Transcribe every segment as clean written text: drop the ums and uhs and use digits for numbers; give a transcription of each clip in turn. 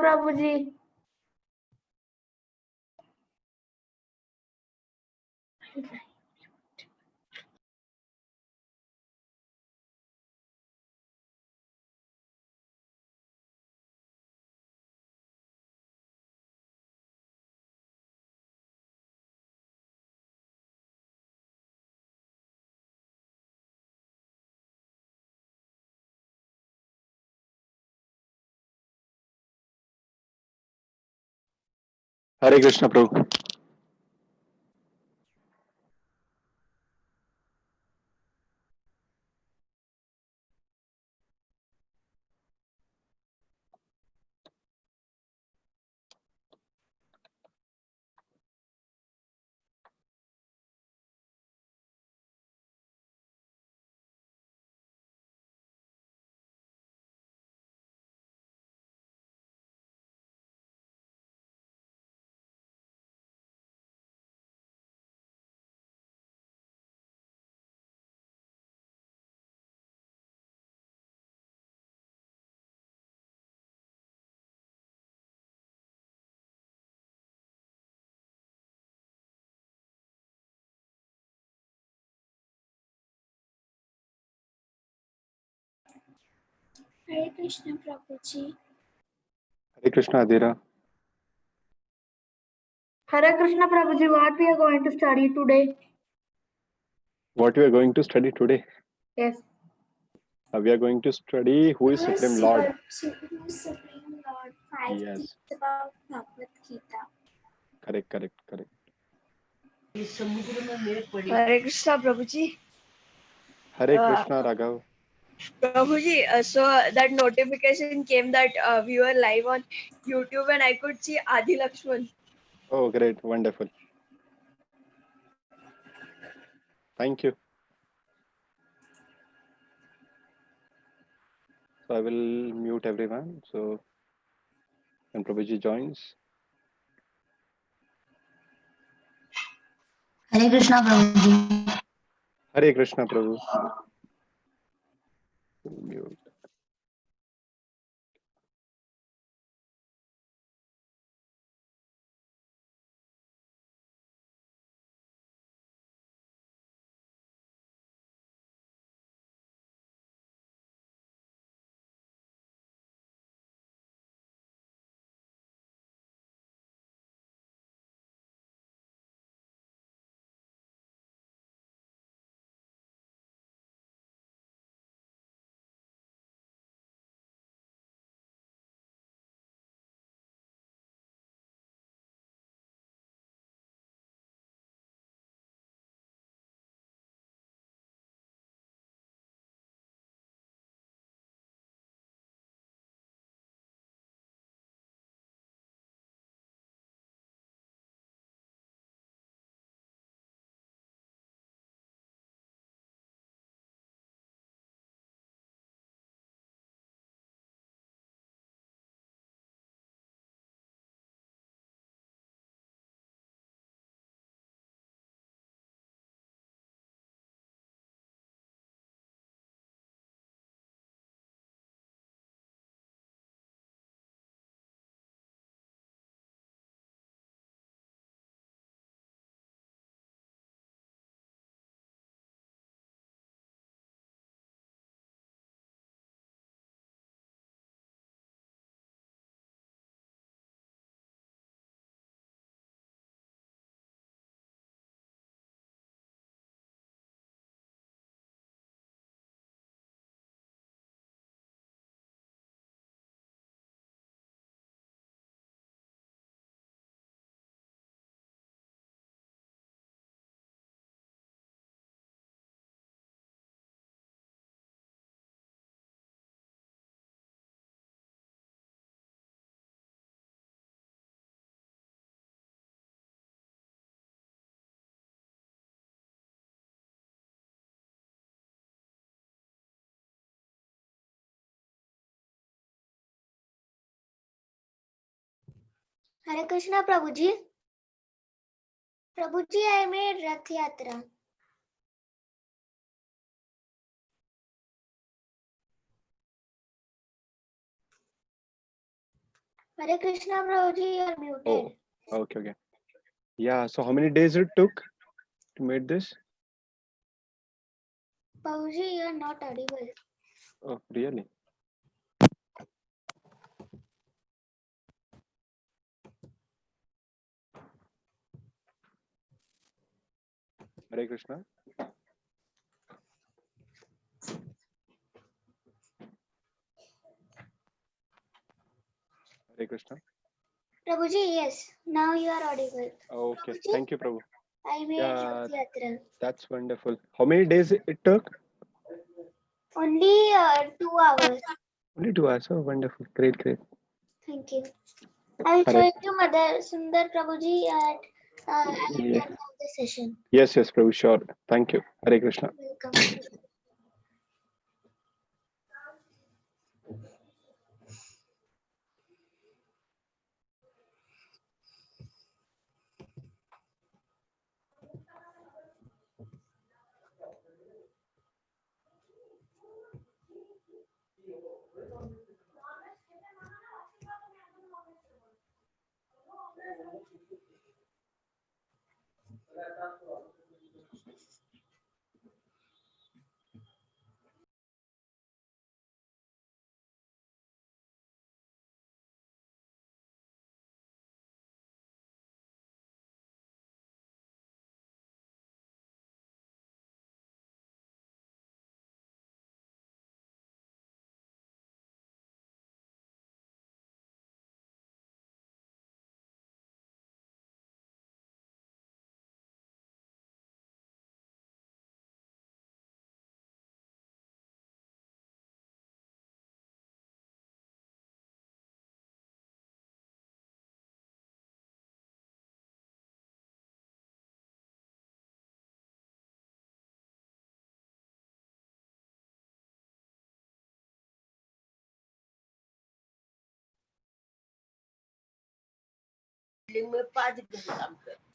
Prabhu ji. Hare Krishna Prabhu. Hare Krishna Prabhu ji. Hare Krishna Adheera. Hare Krishna Prabhuji, what we are going to study today? What we are going to study today? Yes. We are going to study who is Supreme Lord. Supreme Lord, 5 Yes. things about Bhagavad Gita. Correct. Hare Krishna Prabhu ji. Hare Krishna Raghav. Prabhu ji, so that notification came that we were live on YouTube and I could see Adi Lakshman. Oh, great, wonderful. Thank you. So I will mute everyone. So when Prabhuji joins. Hare Krishna Prabhu ji. Hare Krishna Prabhu. Mute. Hare Krishna Prabhu ji. Prabhu ji, I made रथ यात्रा। Hare Krishna Prabhuji, you are muted. Oh, okay. Yeah, so how many days it took to make this? Prabhuji, you are not audible. Oh, really? Hare Krishna. Hare Krishna. Prabhuji, yes. Now you are audible. Okay, Prabhuji, thank you, Prabhu. I made Yeah, Rath Yatra. that's wonderful. How many days it took? Only 2 hours. Only 2 hours. Oh, wonderful. Great. Thank you. I will show Hare. it to Madan Sundar Prabhuji at the Yeah. end of the session. Yes, Prabhu. Sure. Thank you. Hare Krishna. Welcome.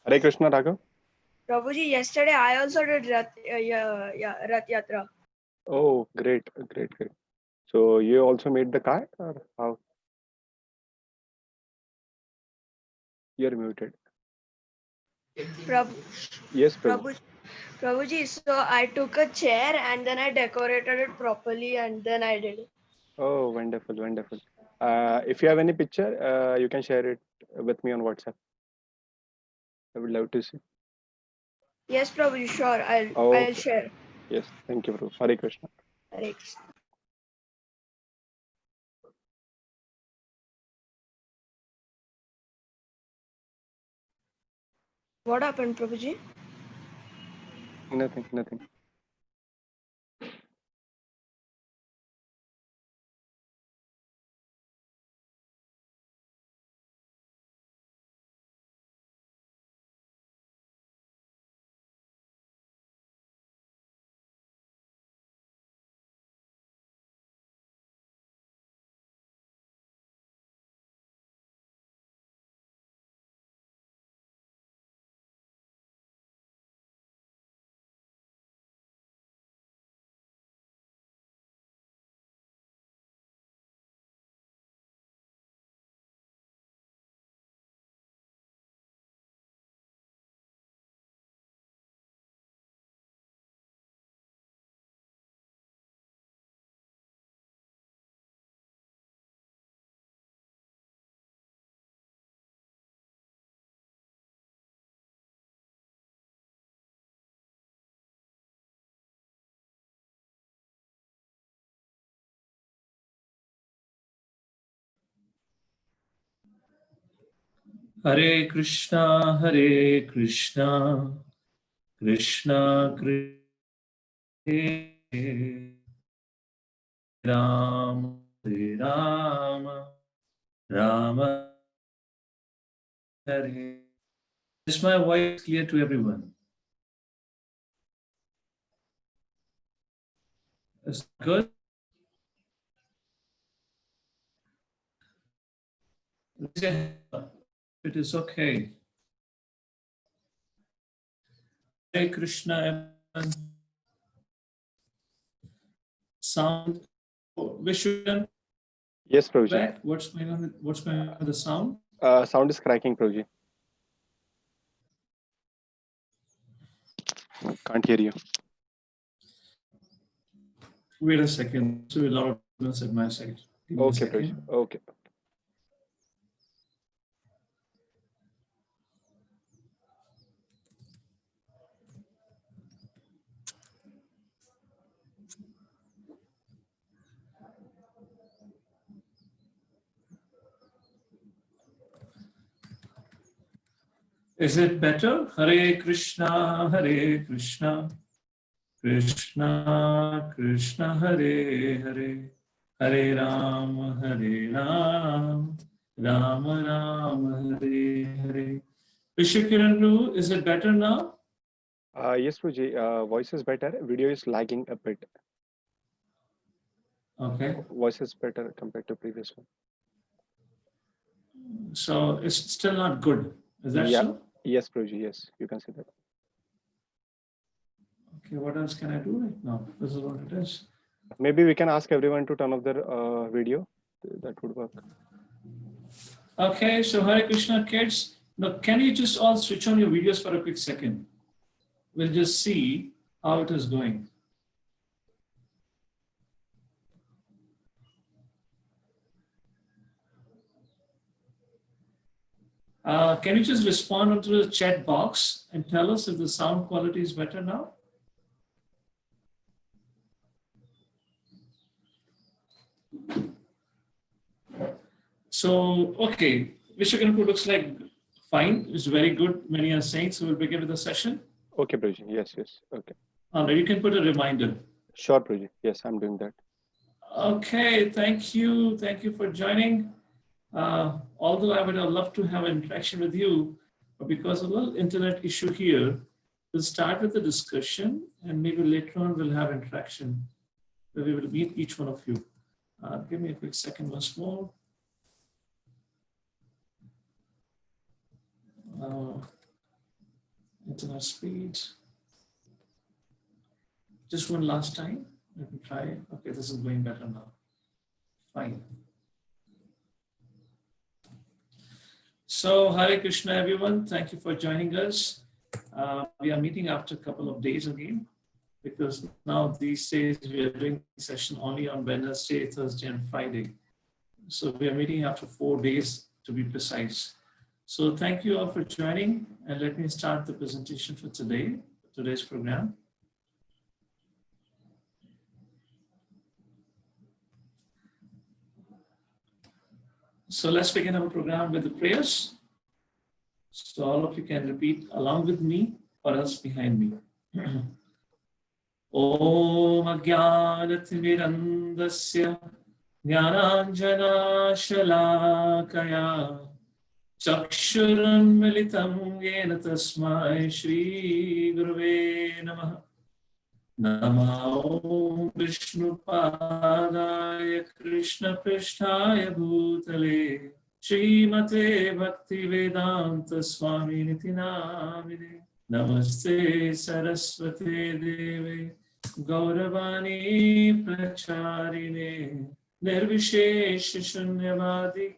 Hare Krishna, Raghav. Prabhuji, yesterday I also did Rath Yatra. Oh, great. So you also made the card, or how? You're muted. Prabhu, Yes, Prabhu. Prabhuji, so I took a chair and then I decorated it properly and then I did it. Oh, wonderful. If you have any picture, you can share it with me on WhatsApp. I would love to see. Yes, Prabhuji, sure. Oh, I'll okay. share. Yes, thank you, Prabhu. Hare Krishna. Hare Krishna. What happened, Prabhuji? Nothing. Hare Krishna, Krishna Krishna, Ram, Hare Rama, Rama Hare. Is my voice clear to everyone? Is it good? It is okay. Hare Krishna, everyone. Sound. We should Yes, Prabhuji. Back. What's going on with the sound? Sound is cracking, Prabhuji. Can't hear you. Wait a second. So a lot of noise at my side. Give me a Okay, Prabhuji. second. Okay. Is it better? Hare Krishna, Hare Krishna, Krishna Krishna, Hare Hare, Hare Ram, Hare Ram, Ram Ram, Hare Hare. Vishwakiran, is it better now? Yes, Prabhuji. Voice is better. Video is lagging a bit. Okay. Voice is better compared to previous one. So it's still not good. Is that Yeah. so? Yes, Prabhuji. Yes, you can see that. Okay, what else can I do right now? This is what it is. Maybe we can ask everyone to turn off their video. That would work. Okay, so Hare Krishna kids. Now, can you just all switch on your videos for a quick second? We'll just see how it is going. Can you just respond onto the chat box and tell us if the sound quality is better now? So, okay, Vishwakarma looks like fine. It's very good. Many are saying, so we'll begin with the session. Okay, Prabhuji. Yes, yes. Okay. All right, you can put a reminder. Sure, Prabhuji. Yes, I'm doing that. Okay, thank you. Thank you for joining. Although I would have loved to have an interaction with you, but because of a little internet issue here, we'll start with the discussion and maybe later on we'll have interaction where we will meet each one of you. Give me a quick second once more. Internet speed. Just one last time. Let me try. Okay, this is going better now. Fine. So, Hare Krishna, everyone. Thank you for joining us. We are meeting after a couple of days again, because now these days we are doing session only on Wednesday, Thursday, and Friday. So we are meeting after 4 days to be precise. So thank you all for joining, and let me start the presentation for today's program. So let's begin our program with the prayers. So all of you can repeat along with me or else behind me. Om Ajnanatirandasya Jnananjana Shalakaya Chakshurunmilitam Yena Tasmai Shri Gurave Namaha. Namo Vishnu Padaya Krishna Prishtaya Bhutale Srimate Bhakti Vedanta Swami Niti Namine Namaste Saraswate Deve Gauravani Pracharine Nirvishesha Shunyavadi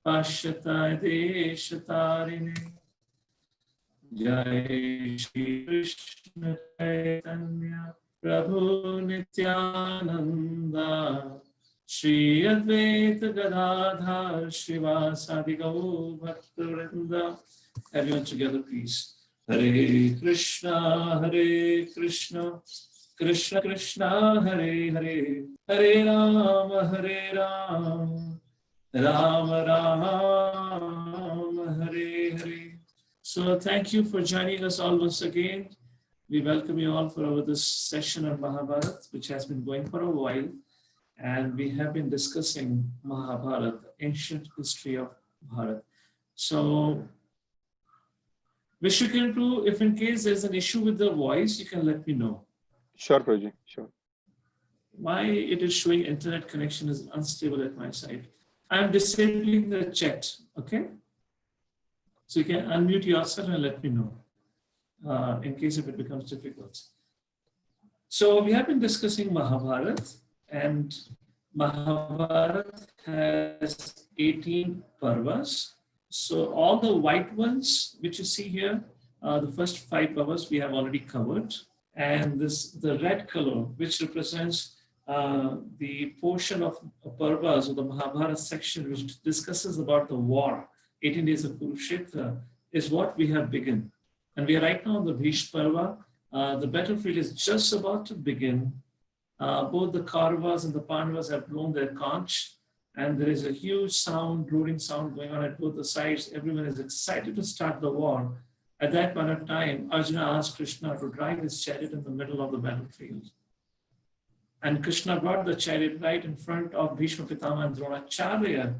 Pashyataya Deshatarine Jai Shri Krishna Chaitanya Prabhu Nityananda Shri Advaita Gadadhar Srivasadi Gaur Bhaktivinoda. Everyone together, please. Hare Krishna, Krishna Krishna, Hare Hare, Hare Ram, Ram Ram, Hare Hare. So thank you for joining us all once again. We welcome you all for this session on Mahabharata, which has been going for a while. And we have been discussing Mahabharata, the ancient history of Bharat. So, Vishwakarma, if in case there's an issue with the voice, you can let me know. Sure, Prabhuji. Sure. Why it is showing internet connection is unstable at my side. I'm disabling the chat, okay? So you can unmute yourself and let me know in case if it becomes difficult. So we have been discussing Mahabharata, and Mahabharata has 18 parvas. So all the white ones which you see here, the first 5 parvas we have already covered. And the red color, which represents the portion of parvas or the Mahabharata section which discusses about the war, 18 days of Kurukshetra, is what we have begun. And we are right now on the Bhishma Parva. The battlefield is just about to begin. Both the Kauravas and the Pandavas have blown their conch, and there is a huge sound, roaring sound going on at both the sides. Everyone is excited to start the war. At that point of time, Arjuna asked Krishna to drive his chariot in the middle of the battlefield. And Krishna brought the chariot right in front of Bhishma Pitama and Dronacharya.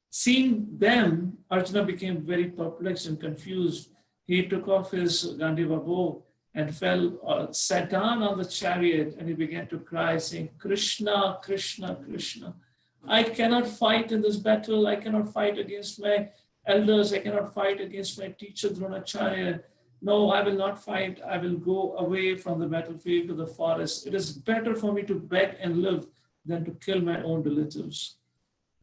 Seeing them, Arjuna became very perplexed and confused. He took off his Gandiva bow and sat down on the chariot, and he began to cry, saying, Krishna, Krishna, Krishna. I cannot fight in this battle. I cannot fight against my elders. I cannot fight against my teacher, Dronacharya. No, I will not fight. I will go away from the battlefield to the forest. It is better for me to beg and live than to kill my own relatives.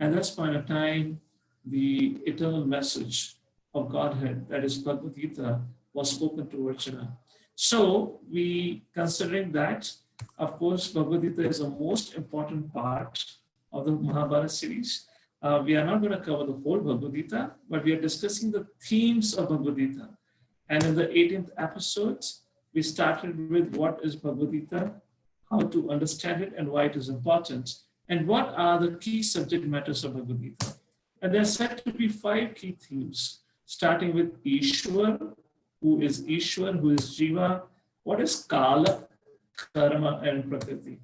And that's point of time, the eternal message of Godhead, that is Bhagavad Gita, was spoken to Arjuna. So we, considering that, of course, Bhagavad Gita is the most important part of the Mahabharata series. We are not going to cover the whole Bhagavad Gita, but we are discussing the themes of Bhagavad Gita. And in the 18th episode, we started with what is Bhagavad Gita, how to understand it and why it is important, and what are the key subject matters of Bhagavad Gita. And there are said to be 5 key themes, starting with Ishwar, who is Ishwar, who is Jiva, what is Kala, Karma, and Prakriti.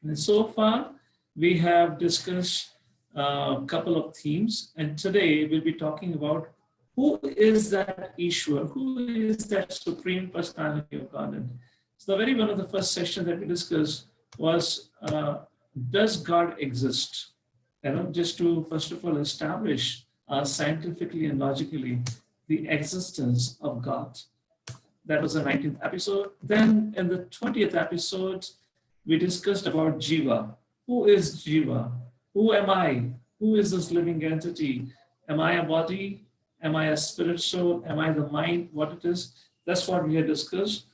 And so far, we have discussed a couple of themes, and today we'll be talking about who is that Ishwar, who is that Supreme Personality of Godhead. So the very one of the first sessions that we discussed was, does God exist? Just to first of all establish scientifically and logically the existence of God. That was the 19th episode. Then in the 20th episode, we discussed about Jiva. Who is Jiva? Who am I? Who is this living entity? Am I a body? Am I a spirit soul? Am I the mind? What it is? That's what we had discussed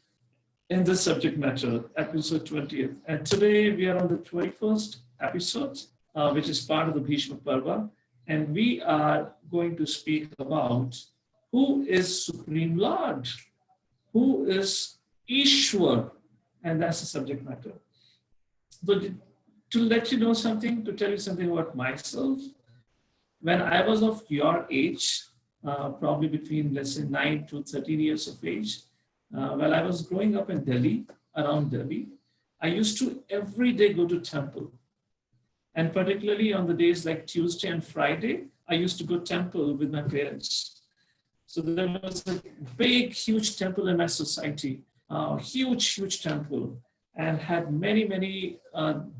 in this subject matter, episode 20th. And today we are on the 21st episode, which is part of the Bhishma Parva. And we are going to speak about who is Supreme Lord, who is Ishwar, and that's the subject matter. But to let you know something, to tell you something about myself, when I was of your age, probably between, let's say, 9 to 13 years of age, while I was growing up in Delhi, around Delhi, I used to every day go to temple. And particularly on the days like Tuesday and Friday, I used to go temple with my parents. So there was a big, huge temple in my society, huge temple, and had many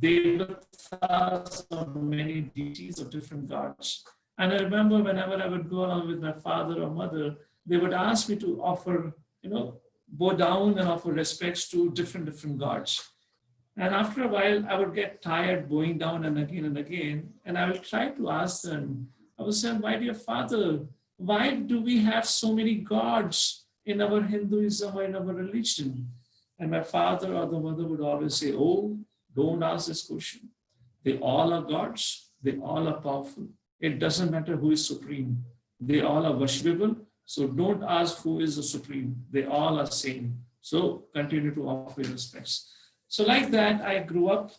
devatas or many deities of different gods. And I remember whenever I would go along with my father or mother, they would ask me to offer, bow down and offer respects to different gods. And after a while, I would get tired bowing down and again, and I will try to ask them, I would say, my dear father, why do we have so many gods in our Hinduism or in our religion? And my father or the mother would always say, oh, don't ask this question. They all are gods. They all are powerful. It doesn't matter who is supreme. They all are worshipable. So don't ask who is the supreme. They all are same. So continue to offer your respects. So like that, I grew up,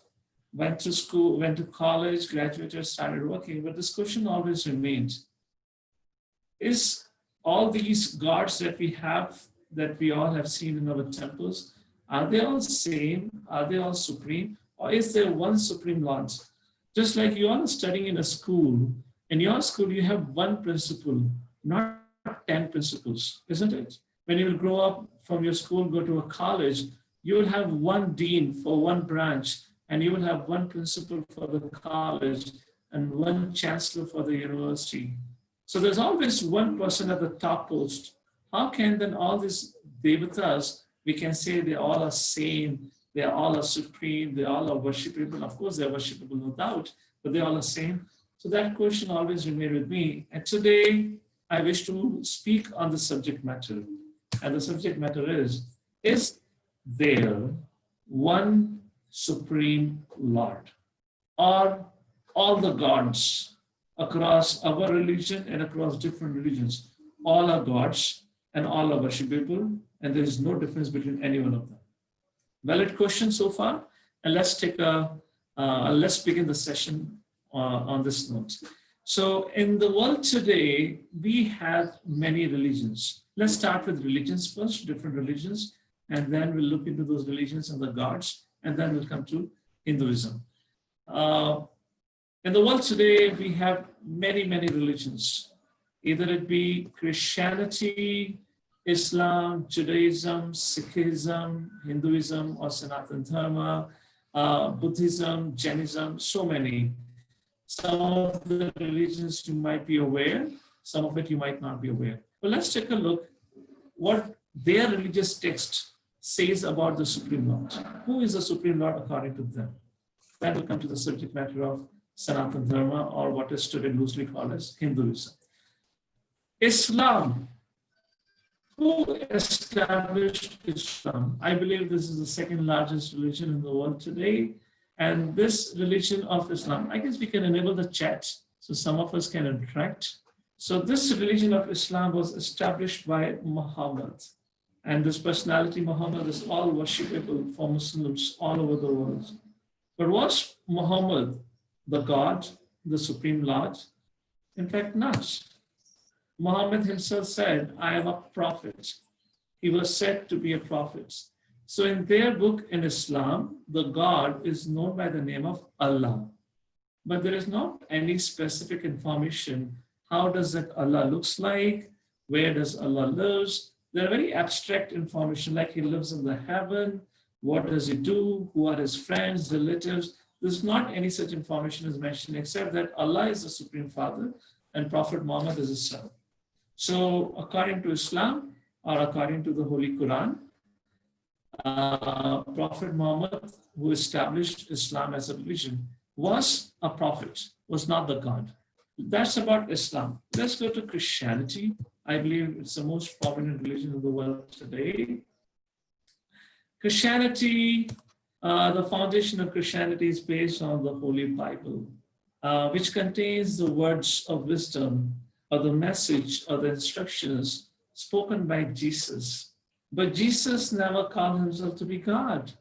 went to school, went to college, graduated, started working, but this question always remained. Is all these gods that we all have seen in our temples, are they all same? Are they all supreme? Or is there one Supreme Lord? Just like you all are studying in a school, in your school you have one principal, not 10 principals, isn't it? When you will grow up from your school, go to a college, you will have one dean for one branch, and you will have one principal for the college and one chancellor for the university. So there's always one person at the top post. How can then all these devatas, we can say they all are same, They all are supreme. They all are worshipable. Of course, they're worshipable, no doubt, but they all are same. So that question always remained with me. And today, I wish to speak on the subject matter. And the subject matter is there one Supreme Lord? Or all the gods across our religion and across different religions, all are gods and all are worshipable, and there is no difference between any one of them? Valid question so far, and let's begin the session on this note. So in the world today, we have many religions. Let's start with religions first, different religions, and then we'll look into those religions and the gods, and then we'll come to Hinduism. In the world today, we have many religions. Either it be Christianity, Islam, Judaism, Sikhism, Hinduism, or Sanatana Dharma, Buddhism, Jainism, so many. Some of the religions you might be aware, some of it you might not be aware. But let's take a look what their religious text says about the Supreme Lord. Who is the Supreme Lord according to them? Then we'll come to the subject matter of Sanatana Dharma, or what is today loosely called as Hinduism. Islam. Who established Islam? I believe this is the second largest religion in the world today. And this religion of Islam, I guess we can enable the chat so some of us can interact. So this religion of Islam was established by Muhammad. And this personality, Muhammad, is all worshipable for Muslims all over the world. But was Muhammad the God, the Supreme Lord? In fact, not. Muhammad himself said, I am a prophet. He was said to be a prophet. So in their book in Islam, the God is known by the name of Allah. But there is not any specific information. How does that Allah looks like? Where does Allah lives? They're very abstract information, like he lives in the heaven. What does he do? Who are his friends, relatives? There's not any such information is mentioned, except that Allah is the Supreme Father and Prophet Muhammad is his son. So according to Islam, or according to the Holy Quran, Prophet Muhammad, who established Islam as a religion, was a prophet, was not the God. That's about Islam. Let's go to Christianity. I believe it's the most prominent religion in the world today. Christianity, the foundation of Christianity is based on the Holy Bible, which contains the words of wisdom, or the message, or the instructions spoken by Jesus. But Jesus never called himself to be God.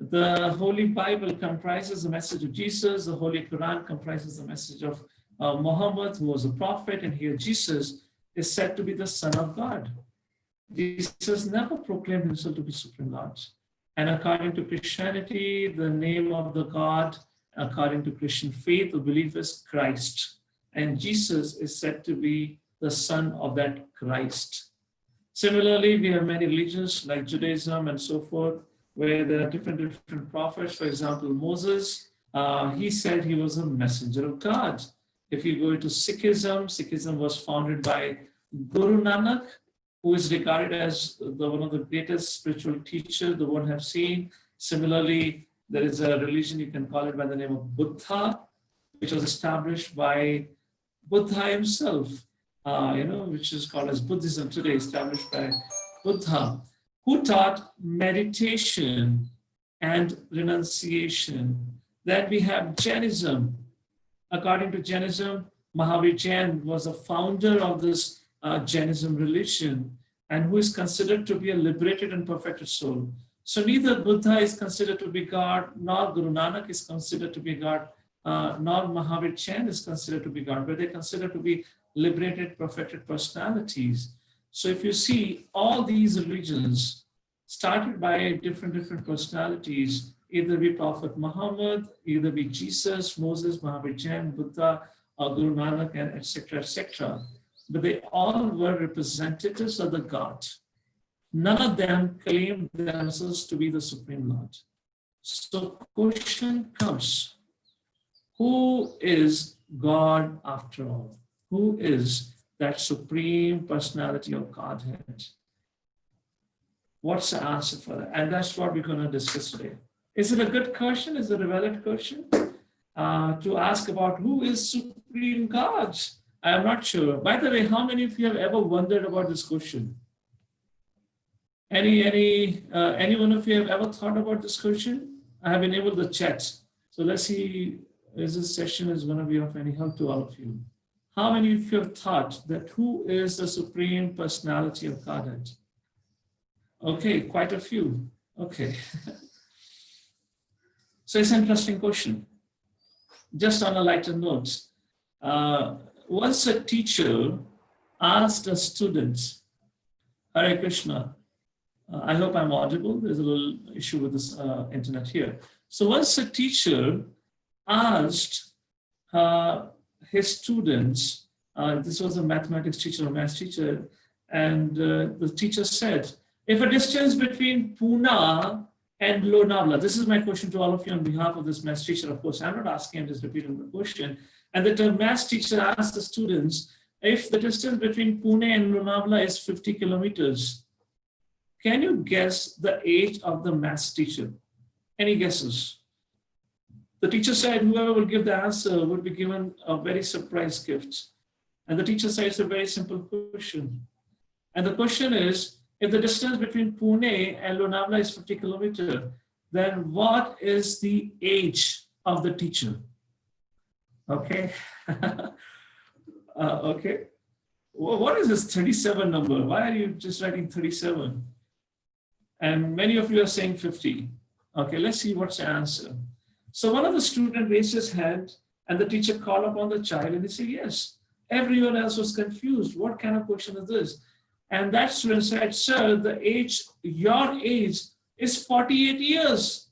The Holy Bible comprises the message of Jesus. The Holy Quran comprises the message of Muhammad, who was a prophet, and here Jesus is said to be the Son of God. Jesus never proclaimed himself to be Supreme Lord. And according to Christianity, the name of the God, according to Christian faith or belief, is Christ. And Jesus is said to be the Son of that Christ. Similarly, we have many religions like Judaism and so forth, where there are different prophets. For example, Moses, he said he was a messenger of God. If you go to Sikhism, Sikhism was founded by Guru Nanak, who is regarded as one of the greatest spiritual teachers the world have seen. Similarly, there is a religion, you can call it by the name of Buddha, which was established by Buddha himself, which is called as Buddhism today, established by Buddha, who taught meditation and renunciation. Then we have Jainism. According to Jainism, Mahavir Jain was the founder of this Jainism religion, and who is considered to be a liberated and perfected soul. So neither Buddha is considered to be God, nor Guru Nanak is considered to be God, nor Mahavir Jain is considered to be God, but they're considered to be liberated, perfected personalities. So if you see, all these religions started by different personalities, either be Prophet Muhammad, either be Jesus, Moses, Mahavir Jain, Buddha, or Guru Nanak, and etc., etc. But they all were representatives of the God. None of them claimed themselves to be the Supreme Lord. So question comes, who is God after all? Who is that supreme personality of Godhead? What's the answer for that? And that's what we're going to discuss today. Is it a good question? Is it a valid question to ask about who is Supreme God? I am not sure. By the way, how many of you have ever wondered about this question? Any one of you have ever thought about this question? I have enabled the chat. So let's see if this session is going to be of any help to all of you. How many of you have thought that who is the Supreme Personality of Godhead? Okay, quite a few. Okay. So it's an interesting question. Just on a lighter note, once a teacher asked a student, Hare Krishna, I hope I'm audible. There's a little issue with this internet here. So once a teacher asked his students, this was a mathematics teacher, a math teacher, and the teacher said, if a distance between Pune and Lonavala, this is my question to all of you on behalf of this math teacher, of course, I'm not asking, I'm just repeating the question. And the math teacher asked the students, if the distance between Pune and Lonavala is 50 kilometers, can you guess the age of the math teacher? Any guesses? The teacher said whoever will give the answer would be given a very surprise gift. And the teacher said it's a very simple question. And the question is, if the distance between Pune and Lonavala is 50 kilometers, then what is the age of the teacher? Okay. Okay. Well, what is this 37 number? Why are you just writing 37? And many of you are saying 50. Okay, let's see what's the answer. So one of the students raised his hand and the teacher called upon the child and he said, yes. Everyone else was confused. What kind of question is this? And that student said, sir, your age is 48 years.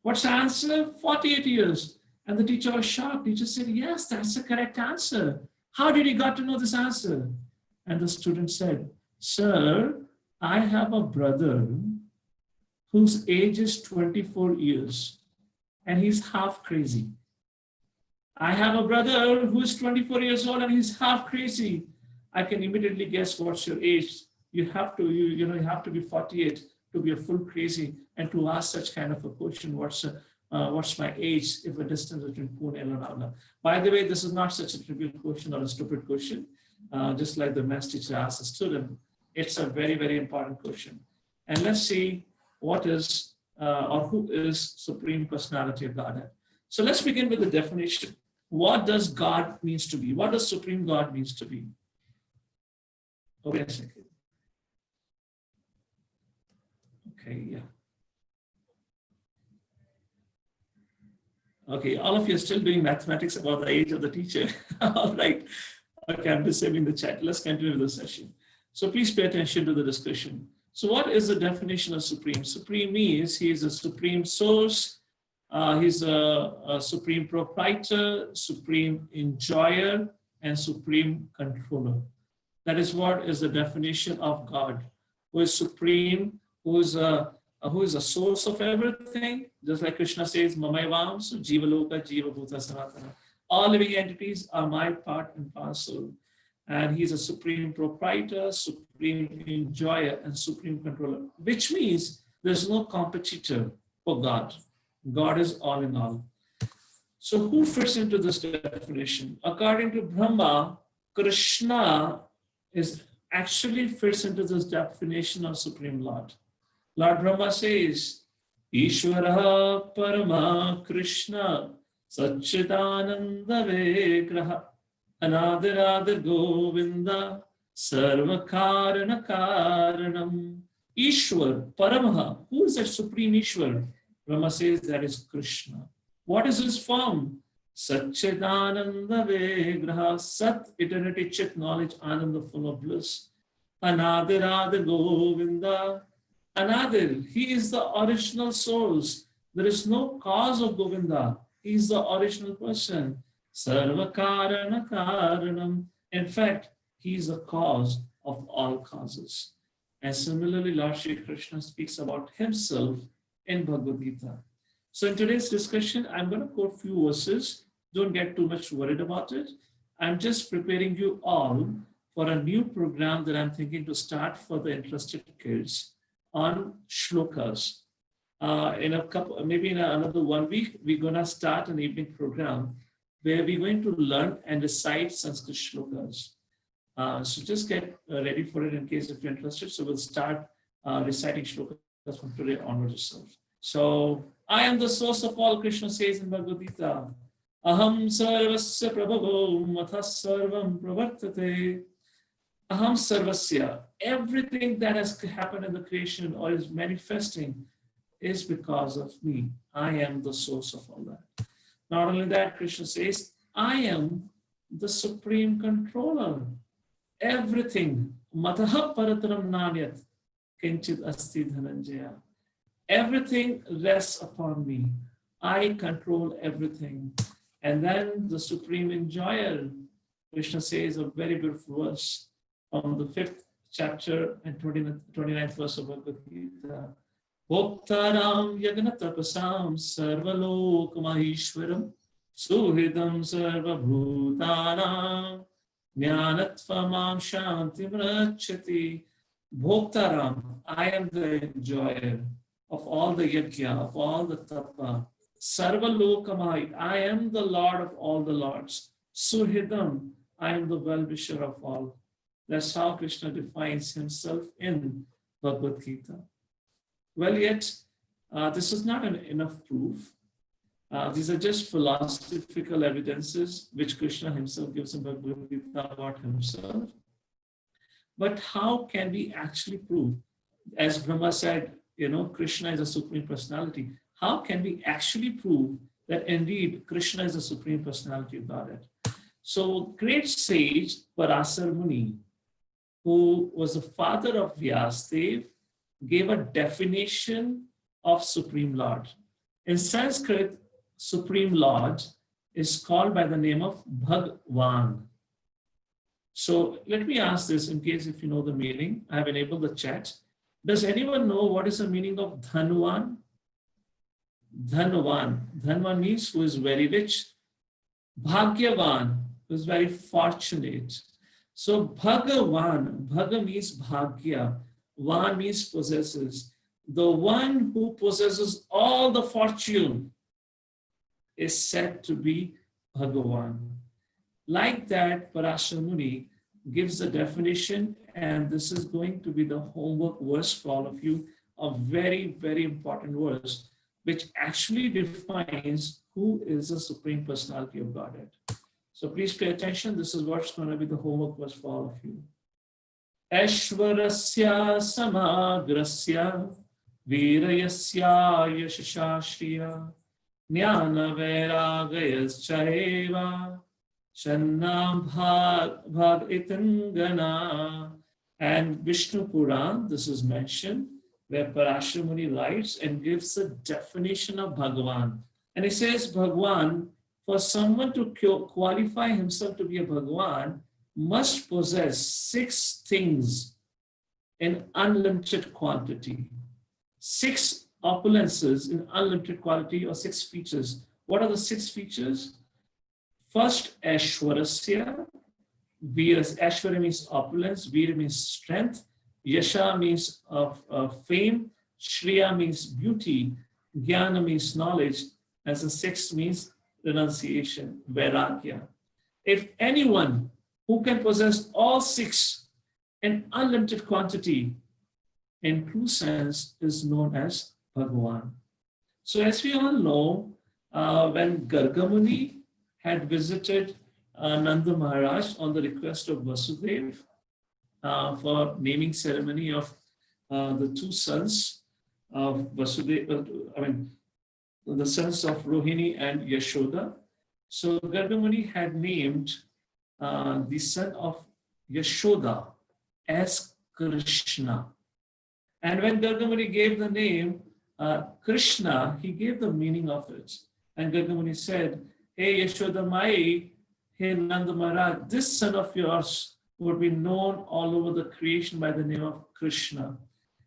What's the answer? 48 years. And the teacher was shocked. Teacher said, yes, that's the correct answer. How did you got to know this answer? And the student said, sir, I have a brother whose age is 24 years and he's half crazy. I have a brother who's 24 years old and he's half crazy. I can immediately guess what's your age. You have to be 48 to be a full crazy and to ask such kind of a question, what's my age if a distance between Pune and Lonavala? By the way, this is not such a trivial question or a stupid question. Just like the math teacher asked a student, it's a very, very important question. And let's see what is or who is Supreme Personality of Godhead. So let's begin with the definition. What does God means to be? What does Supreme God means to be? Okay, a second. Okay, yeah. Okay, all of you are still doing mathematics about the age of the teacher. All right. Okay, I'm disabling the chat. Let's continue with the session. So please pay attention to the discussion. So what is the definition of Supreme? Supreme means he is a supreme source. He's a supreme proprietor, supreme enjoyer, and supreme controller. That is what is the definition of God, who is supreme, who is a source of everything. Just like Krishna says, Mamaivam, so Jiva Loka, Jiva Bhuta Sanatana. All living entities are my part and parcel. And he's a supreme proprietor, supreme enjoyer, and supreme controller, which means there's no competitor for God. God is all in all. So who fits into this definition? According to Brahma, Krishna actually fits into this definition of Supreme Lord. Lord Brahma says, Ishvara Parama Krishna Satchidananda Vigraha Anadirada Govinda Sarva Karana Karanam. Ishwar, Paramaha, who is that Supreme Ishwar? Brahma says that is Krishna. What is his form? Satchidananda Vigraha, Sat, eternity, Chit, knowledge, Ananda, full of bliss. Anadirada Govinda. Anadir, he is the original source. There is no cause of Govinda. He is the original person. Sarva Karana Karanam. In fact, he is the cause of all causes. And similarly, Lord Shri Krishna speaks about himself in Bhagavad Gita. So in today's discussion, I'm going to quote a few verses. Don't get too much worried about it. I'm just preparing you all for a new program that I'm thinking to start for the interested kids on shlokas. In a couple, maybe in another 1 week, we're going to start an evening program where we're going to learn and recite Sanskrit shlokas. So just get ready for it in case if you're interested. So we'll start reciting shlokas from today onwards itself. So I am the source of all, Krishna says in Bhagavad Gita. Aham sarvasya prabhavo matha sarvam pravartate. Aham sarvasya. Everything that has happened in the creation or is manifesting is because of me. I am the source of all that. Not only that, Krishna says, I am the supreme controller. Everything. Mataha parataram nanyat kinchit asti dhananjaya. Everything rests upon me. I control everything. And then the supreme enjoyer, Krishna says a very beautiful verse from the 5th chapter and 29th verse of Bhagavad Gita. Bhoktaram yagnatapasam sarvalok mahishwaram suhidam sarvabhutanam jnanatvamam shanti vrachati. Bhoktaram, I am the enjoyer of all the yajna, of all the tapa. Sarvalokamai, I am the Lord of all the Lords. Suhidam, I am the well-wisher of all. That's how Krishna defines himself in Bhagavad Gita. Well, yet, this is not enough proof. These are just philosophical evidences which Krishna himself gives in Bhagavad Gita about himself. But how can we actually prove? As Brahma said, Krishna is a supreme personality. How can we actually prove that indeed Krishna is the supreme personality of Godhead? So great sage Parasar Muni, who was the father of Vyasadeva, gave a definition of Supreme Lord. In Sanskrit, Supreme Lord is called by the name of Bhagwan. So let me ask this in case if you know the meaning. I have enabled the chat. Does anyone know what is the meaning of Dhanwan? Dhanwan. Dhanwan means who is very rich. Bhagyavan, who is very fortunate. So Bhagavan, Bhaga means Bhagya. Van means possesses. The one who possesses all the fortune is said to be Bhagavan. Like that, Parasar Muni gives the definition, and this is going to be the homework verse for all of you, a very, very important verse, which actually defines who is the Supreme Personality of Godhead. So please pay attention. This is what's going to be the homework verse for all of you. Aishwarasya samagrasya virayasya yashashashriya jnana vairagayas chaiva shannam bhag itangana. And Vishnu Puran, this is mentioned, where Parasar Muni writes and gives a definition of Bhagavan. And he says, Bhagavan, for someone to qualify himself to be a Bhagavan, must possess 6 things in unlimited quantity. 6 opulences in unlimited quality, or 6 features. What are the 6 features? First, Aishwarasya. Aishwarya means opulence, Veera means strength, Yasha means fame, Shriya means beauty, Jnana means knowledge, as the 6th means renunciation, Vairagya. If anyone who can possess all 6 in unlimited quantity, in true sense, is known as Bhagavan. So as we all know, when Gargamuni had visited Nanda Maharaj on the request of Vasudeva for naming ceremony of the 2 sons of Vasudeva, the sons of Rohini and Yashoda. So Gargamuni had named the son of Yashoda as Krishna. And when Gargamuni gave the name Krishna, he gave the meaning of it. And Gargamuni said, hey Yashoda Mai, hey Nanda Maharaj, this son of yours would be known all over the creation by the name of Krishna.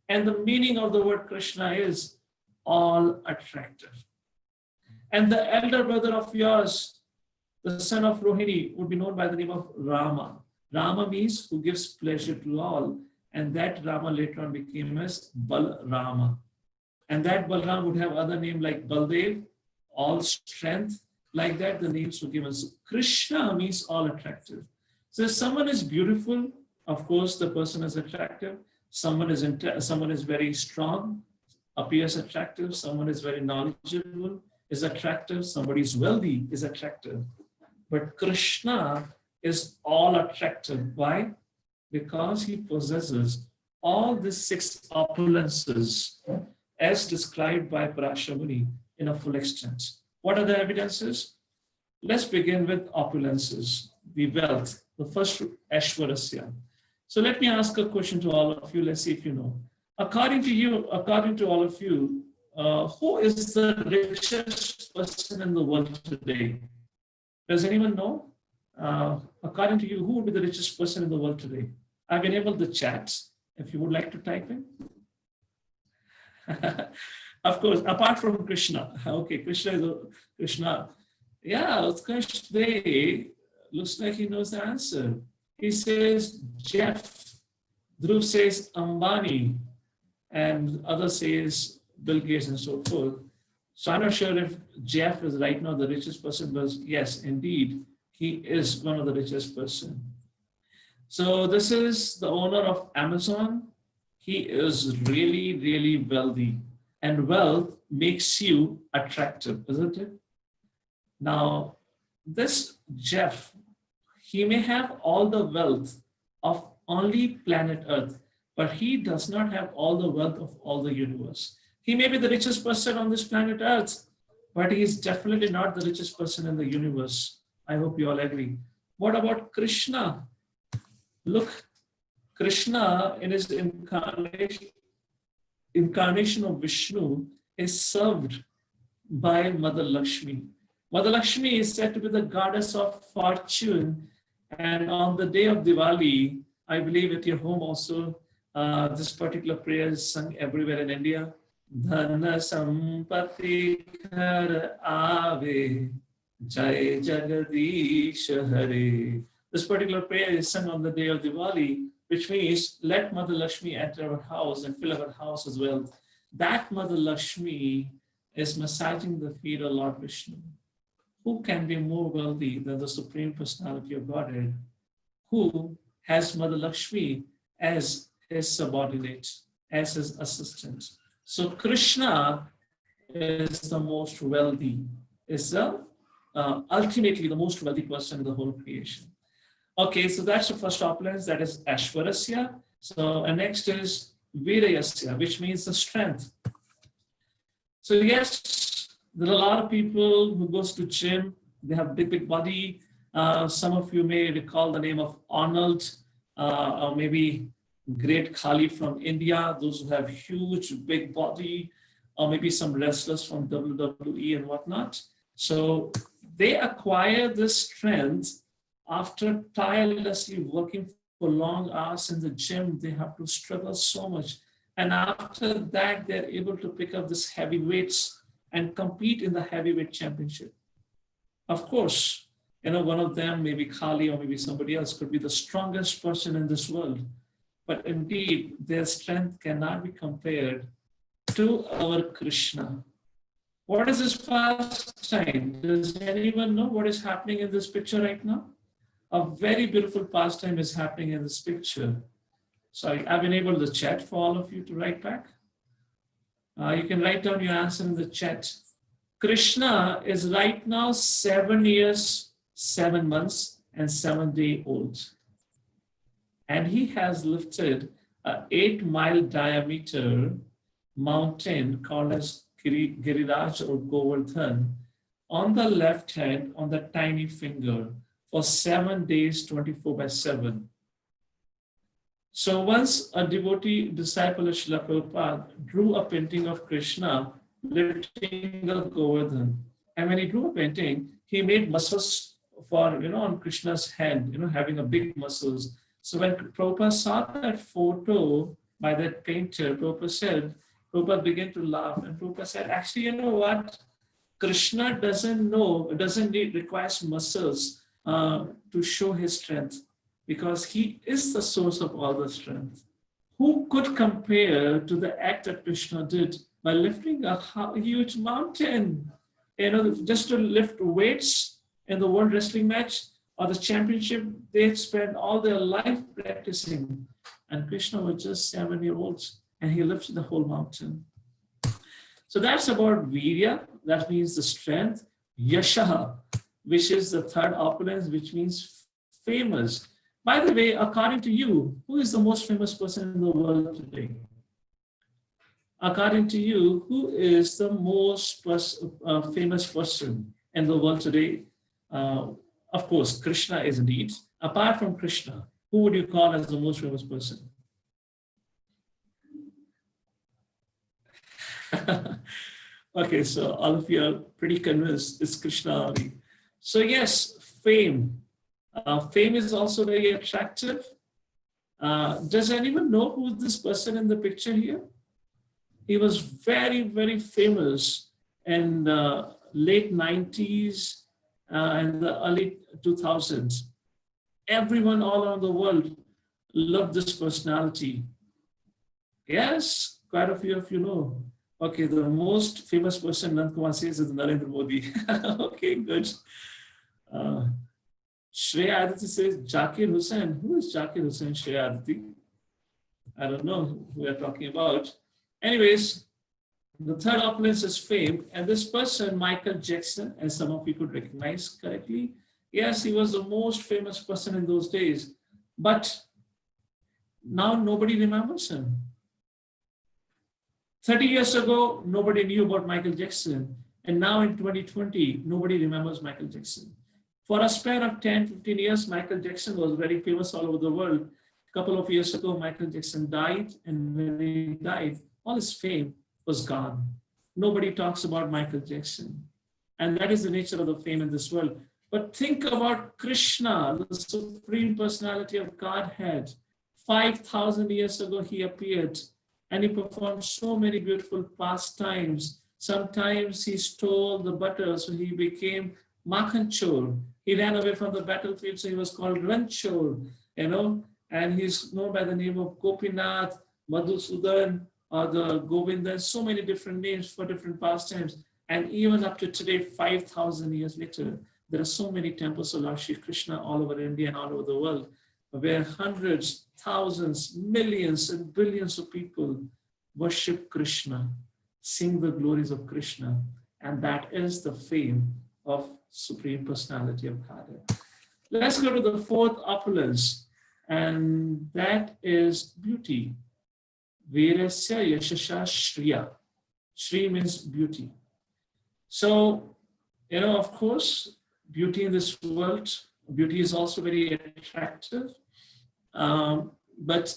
And the meaning of the word Krishna is all attractive. And the elder brother of yours, the son of Rohini, would be known by the name of Rama. Rama means who gives pleasure to all. and that Rama later on became as Balrama. And that Balram would have other name like Baldev, all strength, like that the names were given. So Krishna means all attractive. So if someone is beautiful, of course the person is attractive. Someone is very strong, appears attractive. Someone is very knowledgeable, is attractive. Somebody is wealthy, is attractive. But Krishna is all attractive. Why? Because he possesses all these 6 opulences as described by Parashamuni in a full extent. What are the evidences? Let's begin with opulences, the wealth, the first Ashwarasya. So let me ask a question to all of you. Let's see if you know. According to all of you, who is the richest person in the world today? Does anyone know? According to you, who would be the richest person in the world today? I've enabled the chat if you would like to type in. Of course, apart from Krishna. Okay, Krishna. Yeah, Utkarsh Dey looks like he knows the answer. He says Jeff. Dhruv says Ambani. And others says Bill Gates and so forth. So I'm not sure if Jeff is right now the richest person, but yes, indeed, he is one of the richest person. So this is the owner of Amazon. He is really, really wealthy, and wealth makes you attractive, isn't it? Now, this Jeff, he may have all the wealth of only planet Earth, but he does not have all the wealth of all the universe. He may be the richest person on this planet Earth, but he is definitely not the richest person in the universe. I hope you all agree. What about Krishna? Look, Krishna in his incarnation of Vishnu is served by Mother Lakshmi. Mother Lakshmi is said to be the goddess of fortune, and on the day of Diwali, I believe at your home also, this particular prayer is sung everywhere in India. Dhana sampati ghar aave, jai jagadish hare. This particular prayer is sung on the day of Diwali, which means let Mother Lakshmi enter our house and fill our house as well. That Mother Lakshmi is massaging the feet of Lord Vishnu. Who can be more wealthy than the Supreme Personality of Godhead, who has Mother Lakshmi as his subordinate, as his assistant? So Krishna is the most wealthy, is ultimately the most wealthy person in the whole creation. Okay, so that's the first opulence, that is Ashwarasya. So, and next is Virayasya, which means the strength. So yes, there are a lot of people who goes to gym, they have big body. Some of you may recall the name of Arnold, or maybe Great Khali from India, those who have huge, big body, or maybe some wrestlers from WWE and whatnot. So they acquire this strength after tirelessly working for long hours in the gym. They have to struggle so much. And after that, they're able to pick up this heavy weights and compete in the heavyweight championship. Of course, one of them, maybe Kali or maybe somebody else, could be the strongest person in this world. But indeed, their strength cannot be compared to our Krishna. What is this pastime? Does anyone know what is happening in this picture right now? A very beautiful pastime is happening in this picture. Sorry, I've enabled the chat for all of you to write back. You can write down your answer in the chat. Krishna is right now 7 years, 7 months, and 7 days old. And he has lifted an 8-mile diameter mountain called as Giriraj or Govardhan on the left hand on the tiny finger for 7 days, 24/7. So once a devotee disciple of Srila Prabhupada drew a painting of Krishna lifting a Govardhan. And when he drew a painting, he made muscles for, on Krishna's hand, having a big muscles. So when Prabhupada saw that photo by that painter, Prabhupada began to laugh. And Prabhupada said, actually, you know what? Krishna requires muscles to show his strength, because he is the source of all the strength. Who could compare to the act that Krishna did by lifting a huge mountain? Just to lift weights in the World Wrestling match or the championship, they spent all their life practicing. And Krishna was just 7-year-old and he lifted the whole mountain. So that's about virya, that means the strength. Yashaha, which is the third opulence, which means famous. By the way, according to you, who is the most famous person in the world today? According to you, who is the most famous person in the world today? Of course, Krishna is indeed. Apart from Krishna, who would you call as the most famous person? Okay, so all of you are pretty convinced it's Krishna. So yes, fame. Fame is also very attractive. Does anyone know who this person in the picture here? He was very, very famous in the late 90s and the early 2000s. Everyone all around the world loved this personality. Yes, quite a few of you know. Okay, the most famous person Nandkumar says is Narendra Modi. Okay, good. Shreya Aditi says Zakir Hussain. Who is Zakir Hussain, Shreya Aditi? I don't know who we are talking about. Anyways, the third opulence is fame. And this person, Michael Jackson, as some of you could recognize correctly, yes, he was the most famous person in those days. But now nobody remembers him. 30 years ago, nobody knew about Michael Jackson. And now in 2020, nobody remembers Michael Jackson. For a span of 10, 15 years, Michael Jackson was very famous all over the world. A couple of years ago, Michael Jackson died. And when he died, all his fame was gone. Nobody talks about Michael Jackson. And that is the nature of the fame in this world. But think about Krishna, the Supreme Personality of Godhead. 5,000 years ago, he appeared. And he performed so many beautiful pastimes. Sometimes he stole the butter, so he became Makhanchor. He ran away from the battlefield, so he was called Ranchor, and he's known by the name of Gopinath, Madhusudan, or the Govinda, so many different names for different pastimes. And even up to today, 5,000 years later, there are so many temples of Lord Shri Krishna all over India and all over the world, where hundreds, thousands, millions, and billions of people worship Krishna, sing the glories of Krishna, and that is the fame of Supreme Personality of Godhead. Let's go to the fourth opulence, and that is beauty. Virasya yashasha shriya. Shri means beauty. So, of course, beauty in this world, beauty is also very attractive. But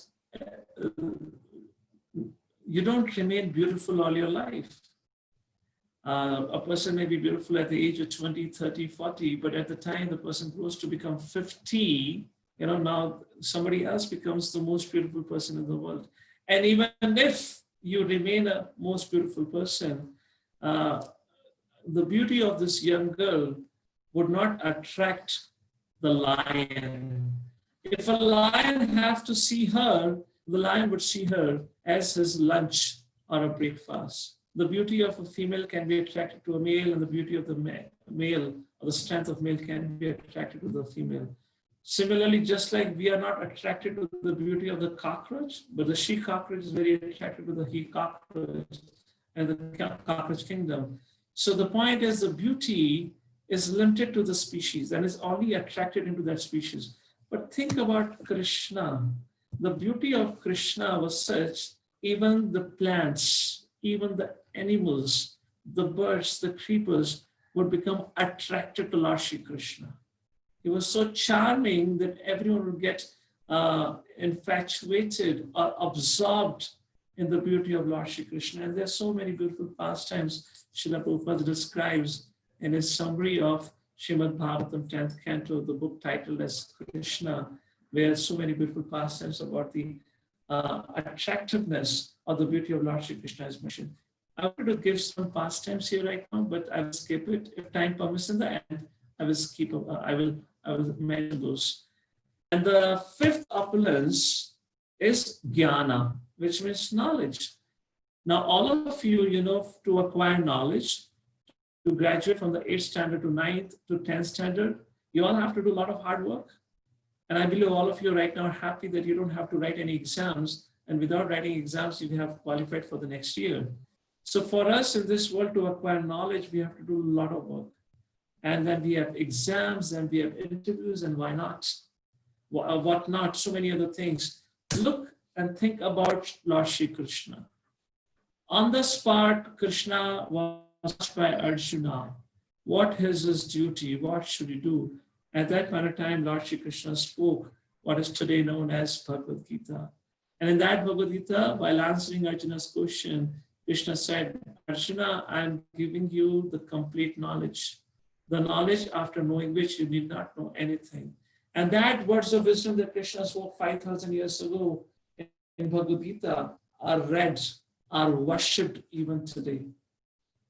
you don't remain beautiful all your life. A person may be beautiful at the age of 20, 30, 40, but at the time the person grows to become 50, now somebody else becomes the most beautiful person in the world. And even if you remain a most beautiful person, the beauty of this young girl would not attract the lion. If a lion has to see her, the lion would see her as his lunch or a breakfast. The beauty of a female can be attracted to a male, and the beauty of the male or the strength of male can be attracted to the female. Similarly, just like we are not attracted to the beauty of the cockroach, but the she cockroach is very attracted to the he cockroach and the cockroach kingdom. So the point is, the beauty is limited to the species and is only attracted into that species. But think about Krishna. The beauty of Krishna was such, even the plants, even the animals, the birds, the creepers would become attracted to Lord Shri Krishna. He was so charming that everyone would get infatuated or absorbed in the beauty of Lord Shri Krishna. And there are so many beautiful pastimes Srila Prabhupada describes in his summary of Srimad Bhagavatam 10th canto, the book titled as Krishna, where so many beautiful pastimes about the attractiveness of the beauty of Lord Shri Krishna is mentioned. I want to give some pastimes here right now, but I will skip it. If time permits in the end, I will mention those. And the fifth opulence is jnana, which means knowledge. Now, all of you, to acquire knowledge, to graduate from the 8th standard to 9th to 10th standard, you all have to do a lot of hard work. And I believe all of you right now are happy that you don't have to write any exams. And without writing exams, you have qualified for the next year. So for us in this world to acquire knowledge, we have to do a lot of work. And then we have exams, and we have interviews, and why not? What not? So many other things. Look and think about Lord Shri Krishna. On the spot, Krishna was asked by Arjuna, what is his duty? What should he do? At that point of time, Lord Shri Krishna spoke what is today known as Bhagavad Gita. And in that Bhagavad Gita, while answering Arjuna's question, Krishna said, Arjuna, I'm giving you the complete knowledge. The knowledge after knowing which you need not know anything. And that words of wisdom that Krishna spoke 5,000 years ago in Bhagavad Gita are read, are worshipped even today.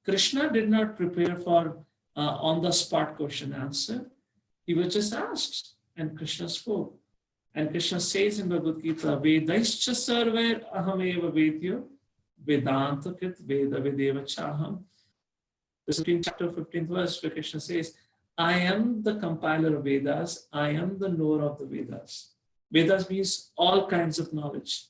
Krishna did not prepare for on-the-spot question answer. He was just asked, and Krishna spoke. And Krishna says in Bhagavad Gita, Vedaischa sarver ahameva vedyo, Vedanta krit veda vedeva chaham. This is in chapter 15th verse where Krishna says, I am the compiler of Vedas, I am the knower of the Vedas. Vedas means all kinds of knowledge.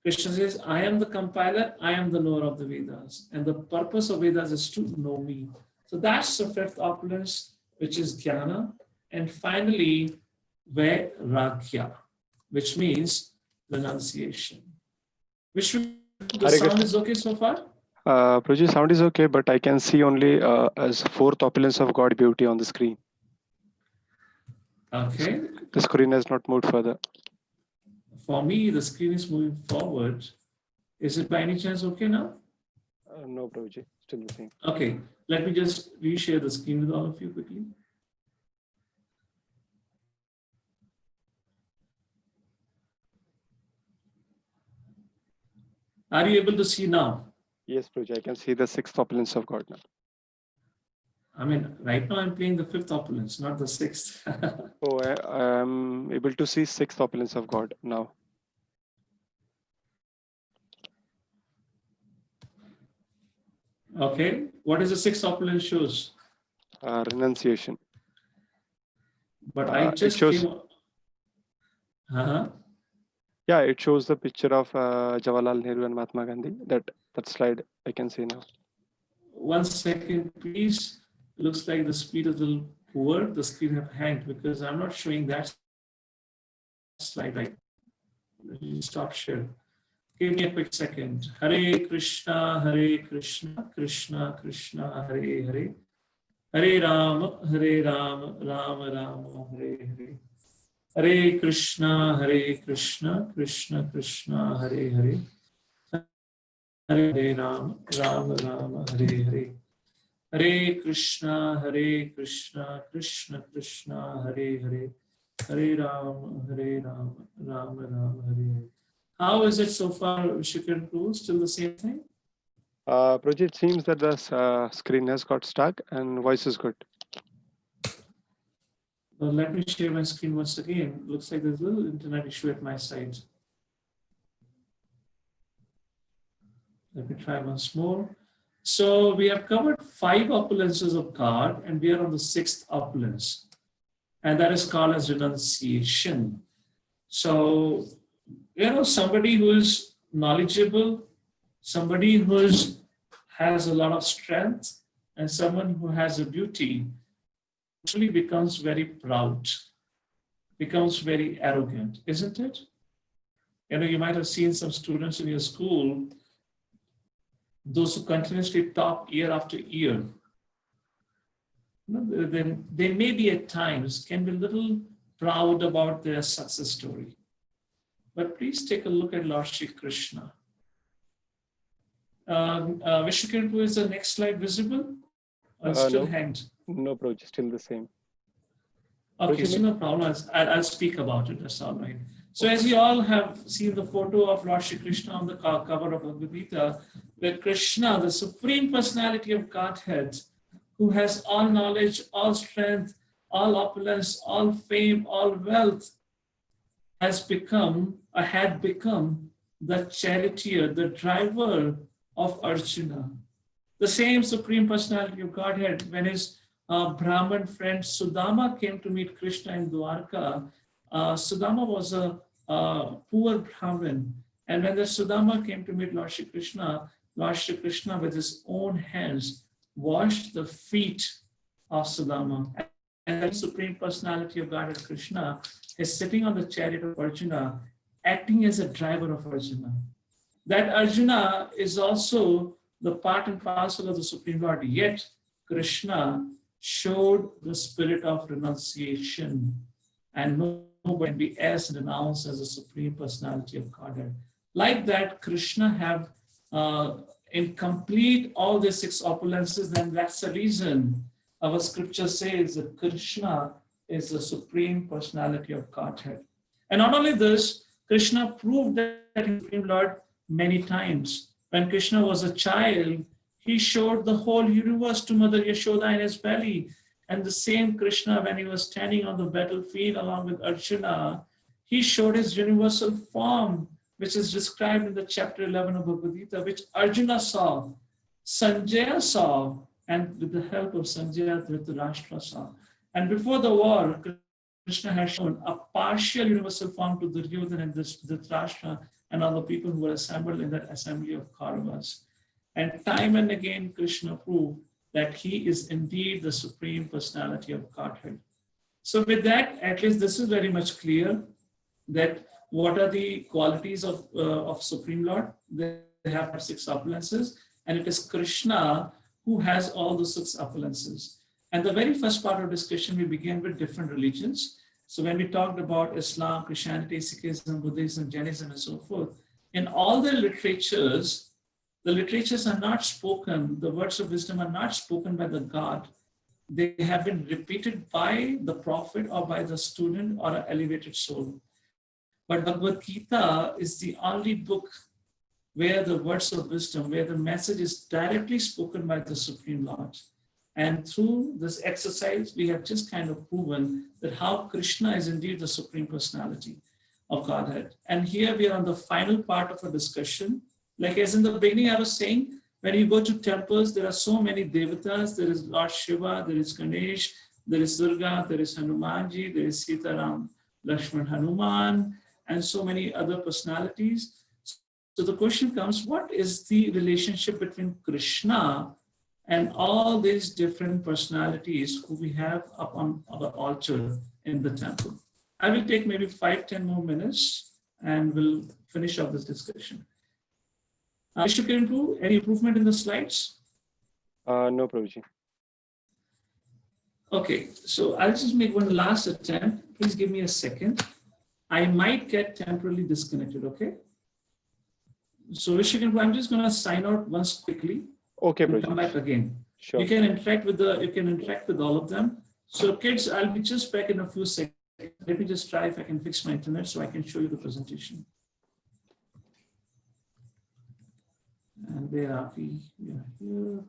Krishna says, I am the compiler, I am the knower of the Vedas. And the purpose of Vedas is to know me. So that's the fifth opulence, which is jnana. And finally, vairagya, which means renunciation. Which the sound is okay so far? Prabhuji, sound is okay, but I can see only as fourth opulence of God beauty on the screen. Okay. The screen has not moved further. For me, the screen is moving forward. Is it by any chance okay now? No, Prabhuji, still the same. Okay, let me just reshare the screen with all of you quickly. Are you able to see now? Yes, Prabhuji, I can see the sixth opulence of God now. I mean, right now I'm playing the fifth opulence, not the sixth. Oh, I am able to see sixth opulence of God now. Okay, what is the sixth opulence shows? Renunciation. But I just shows, came. Yeah, it shows the picture of Jawaharlal Nehru and Mahatma Gandhi. That slide I can see now. 1 second, please. Looks like the speed is a little poor. The screen have hanged because I'm not showing that slide right. Let me stop share. Give me a quick second. Hare Krishna, Krishna Krishna, Hare Hare. Hare Rama, Rama Rama, Hare Hare. Hare Krishna, Krishna Krishna, Hare Hare. Hare Rama, Rama, Hare Hare. Hare Krishna, Krishna Krishna, Hare Hare. Hare Rama, Rama, Hare Hare. How is it so far, Shikran Prabhu? Still the same thing? Prabhuji, it seems that the screen has got stuck and voice is good. Well, let me share my screen once again. Looks like there's a little internet issue at my side. Let me try once more. So we have covered 5 opulences of God, and we are on the 6th opulence. And that is called as renunciation. So, somebody who is knowledgeable, somebody who has a lot of strength, and someone who has a beauty, actually becomes very proud, becomes very arrogant, isn't it? You might have seen some students in your school, those who continuously top year after year. They may be at times can be a little proud about their success story. But please take a look at Lord Shri Krishna. Vishnukiran, is the next slide visible? Or still No. hanged? No, Prabhuji, still the same. Okay, so no problem. I'll speak about it. That's all right. So as you all have seen the photo of Lord Shri Krishna on the cover of Bhagavad Gita, where Krishna, the Supreme Personality of Godhead, who has all knowledge, all strength, all opulence, all fame, all wealth, has become had become the charioteer, the driver of Arjuna. The same Supreme Personality of Godhead, when his Brahmin friend Sudama came to meet Krishna in Dwarka, Sudama was a poor Brahmin. And when the Sudama came to meet Lord Shri Krishna with his own hands washed the feet of Sudama. And the Supreme Personality of Godhead Krishna is sitting on the chariot of Arjuna, acting as a driver of Arjuna. That Arjuna is also the part and parcel of the Supreme Lord, yet Krishna showed the spirit of renunciation, and nobody can be as renounced as the Supreme Personality of Godhead. Like that, Krishna have in complete all the 6 opulences, then that's the reason our scripture says that Krishna is the Supreme Personality of Godhead. And not only this, Krishna proved that he is Supreme Lord many times. When Krishna was a child, he showed the whole universe to Mother Yashoda in his belly. And the same Krishna, when he was standing on the battlefield along with Arjuna, he showed his universal form, which is described in the chapter 11 of Bhagavad Gita, which Arjuna saw, Sanjaya saw, and with the help of Sanjaya, Dhritarashtra saw. And before the war, Krishna has shown a partial universal form to Duryodhana and Dhritarashtra and other people who were assembled in that assembly of Kauravas. And time and again, Krishna proved that he is indeed the Supreme Personality of Godhead. So with that, at least this is very much clear that what are the qualities of Supreme Lord? They have 6 opulences, and it is Krishna who has all the 6 opulences. And the very first part of discussion, we began with different religions. So when we talked about Islam, Christianity, Sikhism, Buddhism, Jainism, and so forth, in all the literatures are not spoken, the words of wisdom are not spoken by the God. They have been repeated by the prophet or by the student or an elevated soul. But Bhagavad Gita is the only book where the words of wisdom, where the message is directly spoken by the Supreme Lord. And through this exercise, we have just kind of proven that how Krishna is indeed the Supreme Personality of Godhead. And here we are on the final part of our discussion. Like as in the beginning, I was saying, when you go to temples, there are so many Devatas. There is Lord Shiva, there is Ganesh, there is Durga, there is Hanumanji, there is Sitaram, Lakshman, Hanuman, and so many other personalities. So the question comes, what is the relationship between Krishna and all these different personalities who we have up on our altar in the temple? I will take maybe 5-10 more minutes and we'll finish up this discussion. Vishnu, any improvement in the slides? No, Prabhuji. Okay, so I'll just make one last attempt. Please give me a second. I might get temporarily disconnected, okay? So Vishnu, I'm just going to sign out once quickly. Okay, and Prabhuji. come back again. Sure. You can interact with all of them. So kids, I'll be just back in a few seconds. Let me just try if I can fix my internet so I can show you the presentation. And where are we? We are here.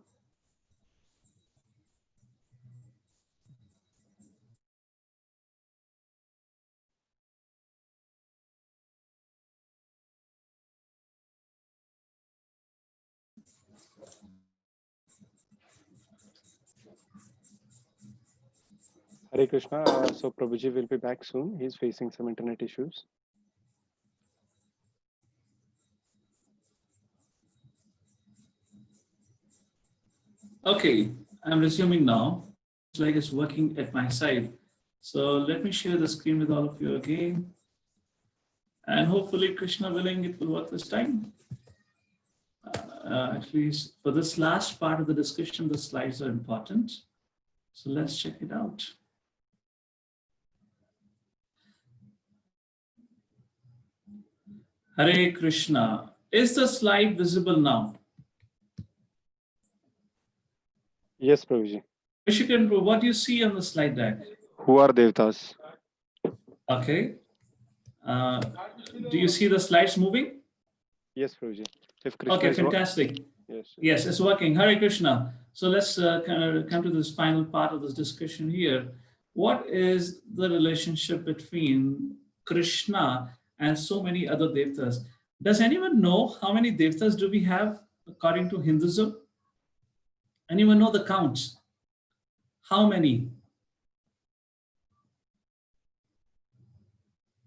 Hare Krishna. So Prabhuji will be back soon. He's facing some internet issues. Okay, I'm resuming now. It's like it's working at my side. So let me share the screen with all of you again. And hopefully, Krishna willing, it will work this time. At least for this last part of the discussion, the slides are important. So let's check it out. Hare Krishna. Is the slide visible now? Yes, Prabhuji. Vishnu, what do you see on the slide deck? Who are Devatas? Okay. Do you see the slides moving? Yes, Prabhuji. If Krishna Okay, is fantastic. yes. Yes, it's working. Hare Krishna. So let's kind of come to this final part of this discussion here. What is the relationship between Krishna and so many other Devatas. Does anyone know how many Devatas do we have according to Hinduism? Anyone know the count? How many?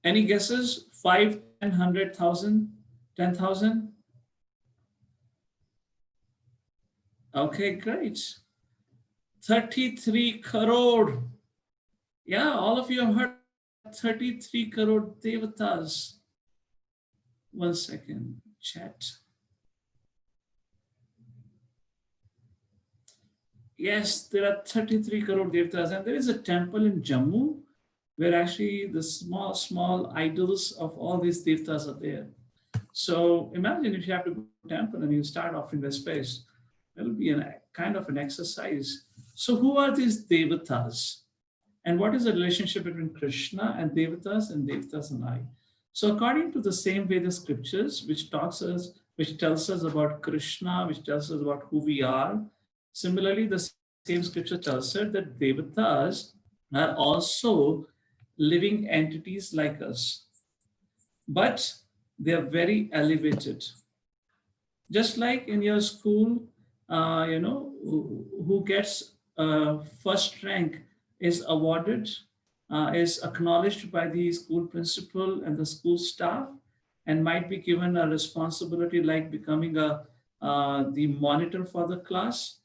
Any guesses? 5, 10, 100,000, 10,000? Okay, great. 33 crore. Yeah, all of you have heard 33 crore Devatas. 1 second, chat. Yes, there are 33 crore Devatas, and there is a temple in Jammu where actually the small idols of all these Devatas are there. So imagine if you have to go to a temple and you start off in the space, it'll be a kind of an exercise. So who are these Devatas? And what is the relationship between Krishna and Devatas and I? So according to the same Veda scriptures, which tells us about Krishna, which tells us about who we are, similarly, the same scripture tells us that Devatas are also living entities like us, but they are very elevated. Just like in your school, who gets first rank is awarded, is acknowledged by the school principal and the school staff, and might be given a responsibility like becoming the monitor for the class,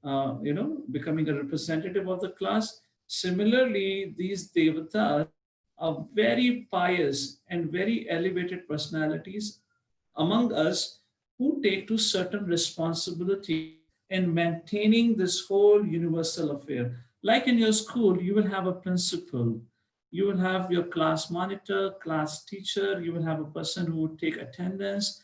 becoming a representative of the class. Similarly, these Devatas are very pious and very elevated personalities among us who take to certain responsibility in maintaining this whole universal affair. Like in your school, you will have a principal, you will have your class monitor, class teacher, you will have a person who would take attendance,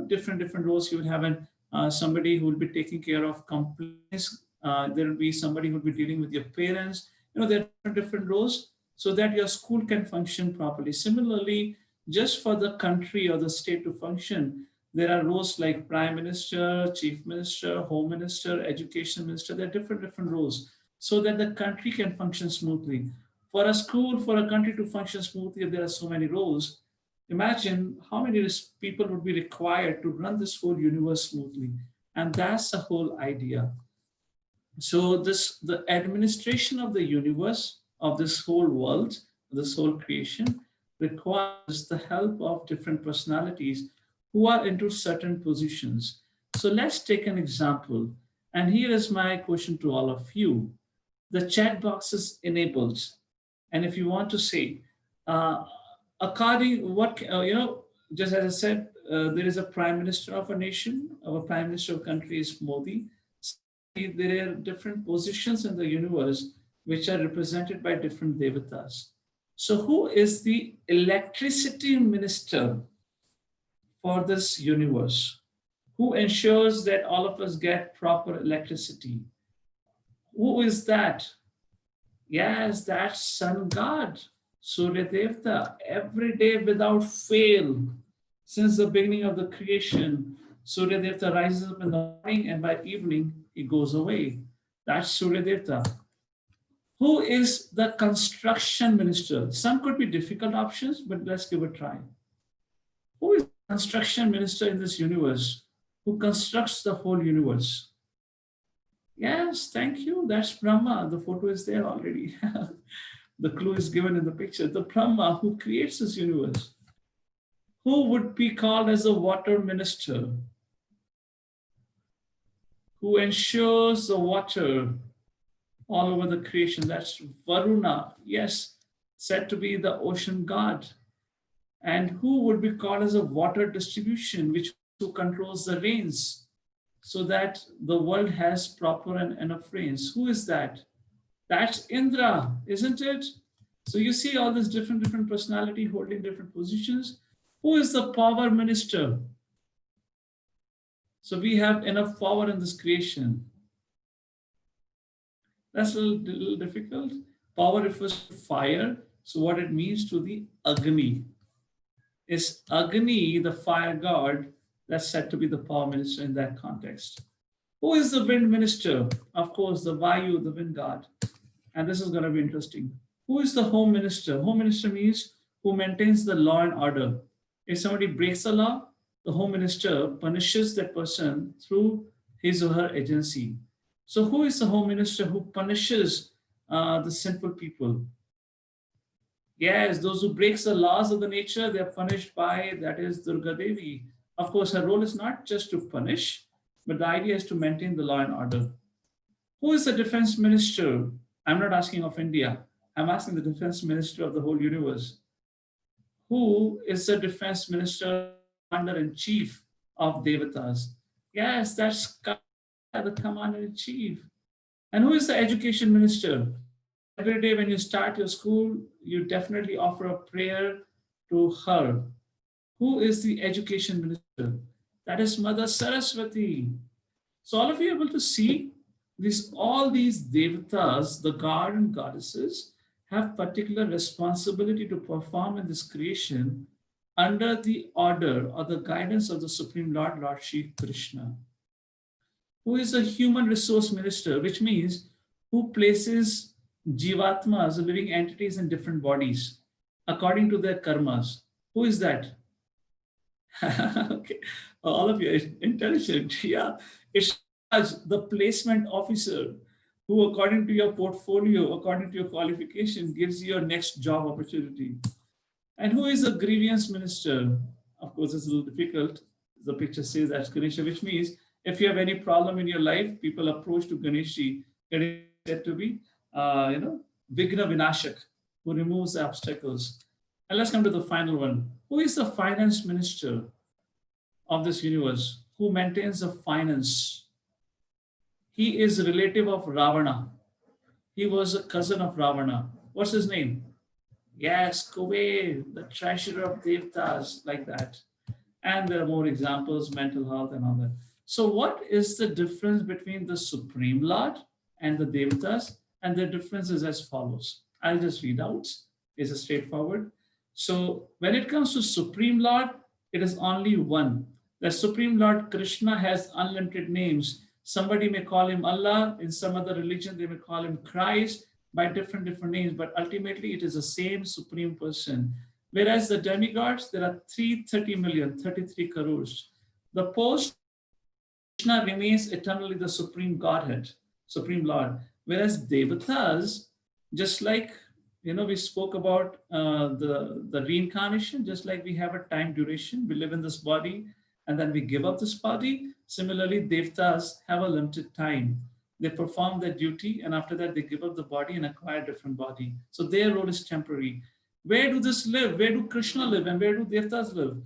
different roles. You will have somebody who will be taking care of complaints. There will be somebody who will be dealing with your parents. There are different roles so that your school can function properly. Similarly, just for the country or the state to function, there are roles like Prime Minister, Chief Minister, Home Minister, Education Minister. There are different roles so that the country can function smoothly. For a school, for a country to function smoothly, if there are so many roles, imagine how many people would be required to run this whole universe smoothly. And that's the whole idea. So the administration of the universe, of this whole world, this whole creation, requires the help of different personalities who are into certain positions. So let's take an example. And here is my question to all of you. The chat box is enabled. And if you want to say, just as I said, there is a prime minister of a nation. Our prime minister of a country is Modi. There are different positions in the universe which are represented by different Devatas. So who is the electricity minister for this universe? Who ensures that all of us get proper electricity? Who is that? Yes, that's sun god, Surya Devta. Every day without fail, since the beginning of the creation, Surya Devta rises up in the morning and by evening he goes away. That's Surya Devta. Who is the construction minister? Some could be difficult options, but let's give it a try. Who is the construction minister in this universe? Who constructs the whole universe? Yes, thank you. That's Brahma. The photo is there already. The clue is given in the picture. The Brahma who creates this universe. Who would be called as a water minister? Who ensures the water all over the creation? That's Varuna. Yes, said to be the ocean god. And who would be called as a water distribution, who controls the rains so that the world has proper and enough rains? Who is that? That's Indra, isn't it? So you see all this different personality holding different positions. Who is the power minister? So we have enough power in this creation. That's a little difficult. Power refers to fire. So what it means to the Agni. Is Agni, the fire god, that's said to be the power minister in that context. Who is the wind minister? Of course, the Vayu, the wind god. And this is going to be interesting. Who is the home minister? Home minister means who maintains the law and order. If somebody breaks the law, the Home Minister punishes that person through his or her agency. So who is the Home Minister who punishes the sinful people? Yes, those who breaks the laws of the nature, they are punished by, that is Durga Devi. Of course, her role is not just to punish, but the idea is to maintain the law and order. Who is the Defense Minister? I'm not asking of India. I'm asking the Defense Minister of the whole universe. Who is the Defense Minister, Commander-in-Chief of Devatas? Yes, that's the Commander-in-Chief. And who is the Education Minister? Every day when you start your school, you definitely offer a prayer to her. Who is the Education Minister? That is Mother Saraswati. So all of you are able to see this, all these devatas, the god and goddesses, have particular responsibility to perform in this creation under the order or the guidance of the Supreme Lord, Lord Shri Krishna. Who is the Human Resource Minister, which means who places jivatmas, living entities, in different bodies according to their karmas. Who is that? Okay, all of you are intelligent. Yeah, it's the placement officer who, according to your portfolio, according to your qualification, gives you your next job opportunity. And who is the grievance minister? Of course, it's a little difficult. The picture says that's Ganesha, which means if you have any problem in your life, people approach to Ganeshi. Ganesh is said to be, Vigna Vinashak, who removes the obstacles. And let's come to the final one. Who is the finance minister of this universe? Who maintains the finance? He is a relative of Ravana. He was a cousin of Ravana. What's his name? Yes, Kuber, the treasurer of Devatas, like that. And there are more examples, mental health and all that. So what is the difference between the Supreme Lord and the Devatas? And the difference is as follows. I'll just read out. It's straightforward. So when it comes to Supreme Lord, it is only one. The Supreme Lord Krishna has unlimited names. Somebody may call him Allah. In some other religion, they may call him Christ by different names. But ultimately, it is the same Supreme Person. Whereas the demigods, there are 330 million, 33 crores. The post Krishna remains eternally the Supreme Godhead, Supreme Lord. Whereas Devatas, just like we spoke about the reincarnation, just like we have a time duration, we live in this body and then we give up this body. Similarly, Devatas have a limited time. They perform their duty and after that they give up the body and acquire a different body. So their role is temporary. Where do this live? Where do Krishna live and where do Devatas live?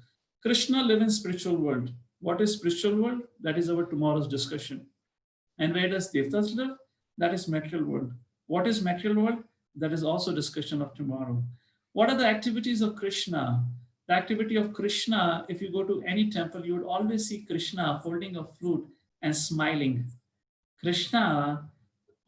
Krishna live in spiritual world. What is spiritual world? That is our tomorrow's discussion. And where does Devatas live? That is material world. What is material world? That is also discussion of tomorrow. What are the activities of Krishna? The activity of Krishna, if you go to any temple, you would always see Krishna holding a flute and smiling. Krishna,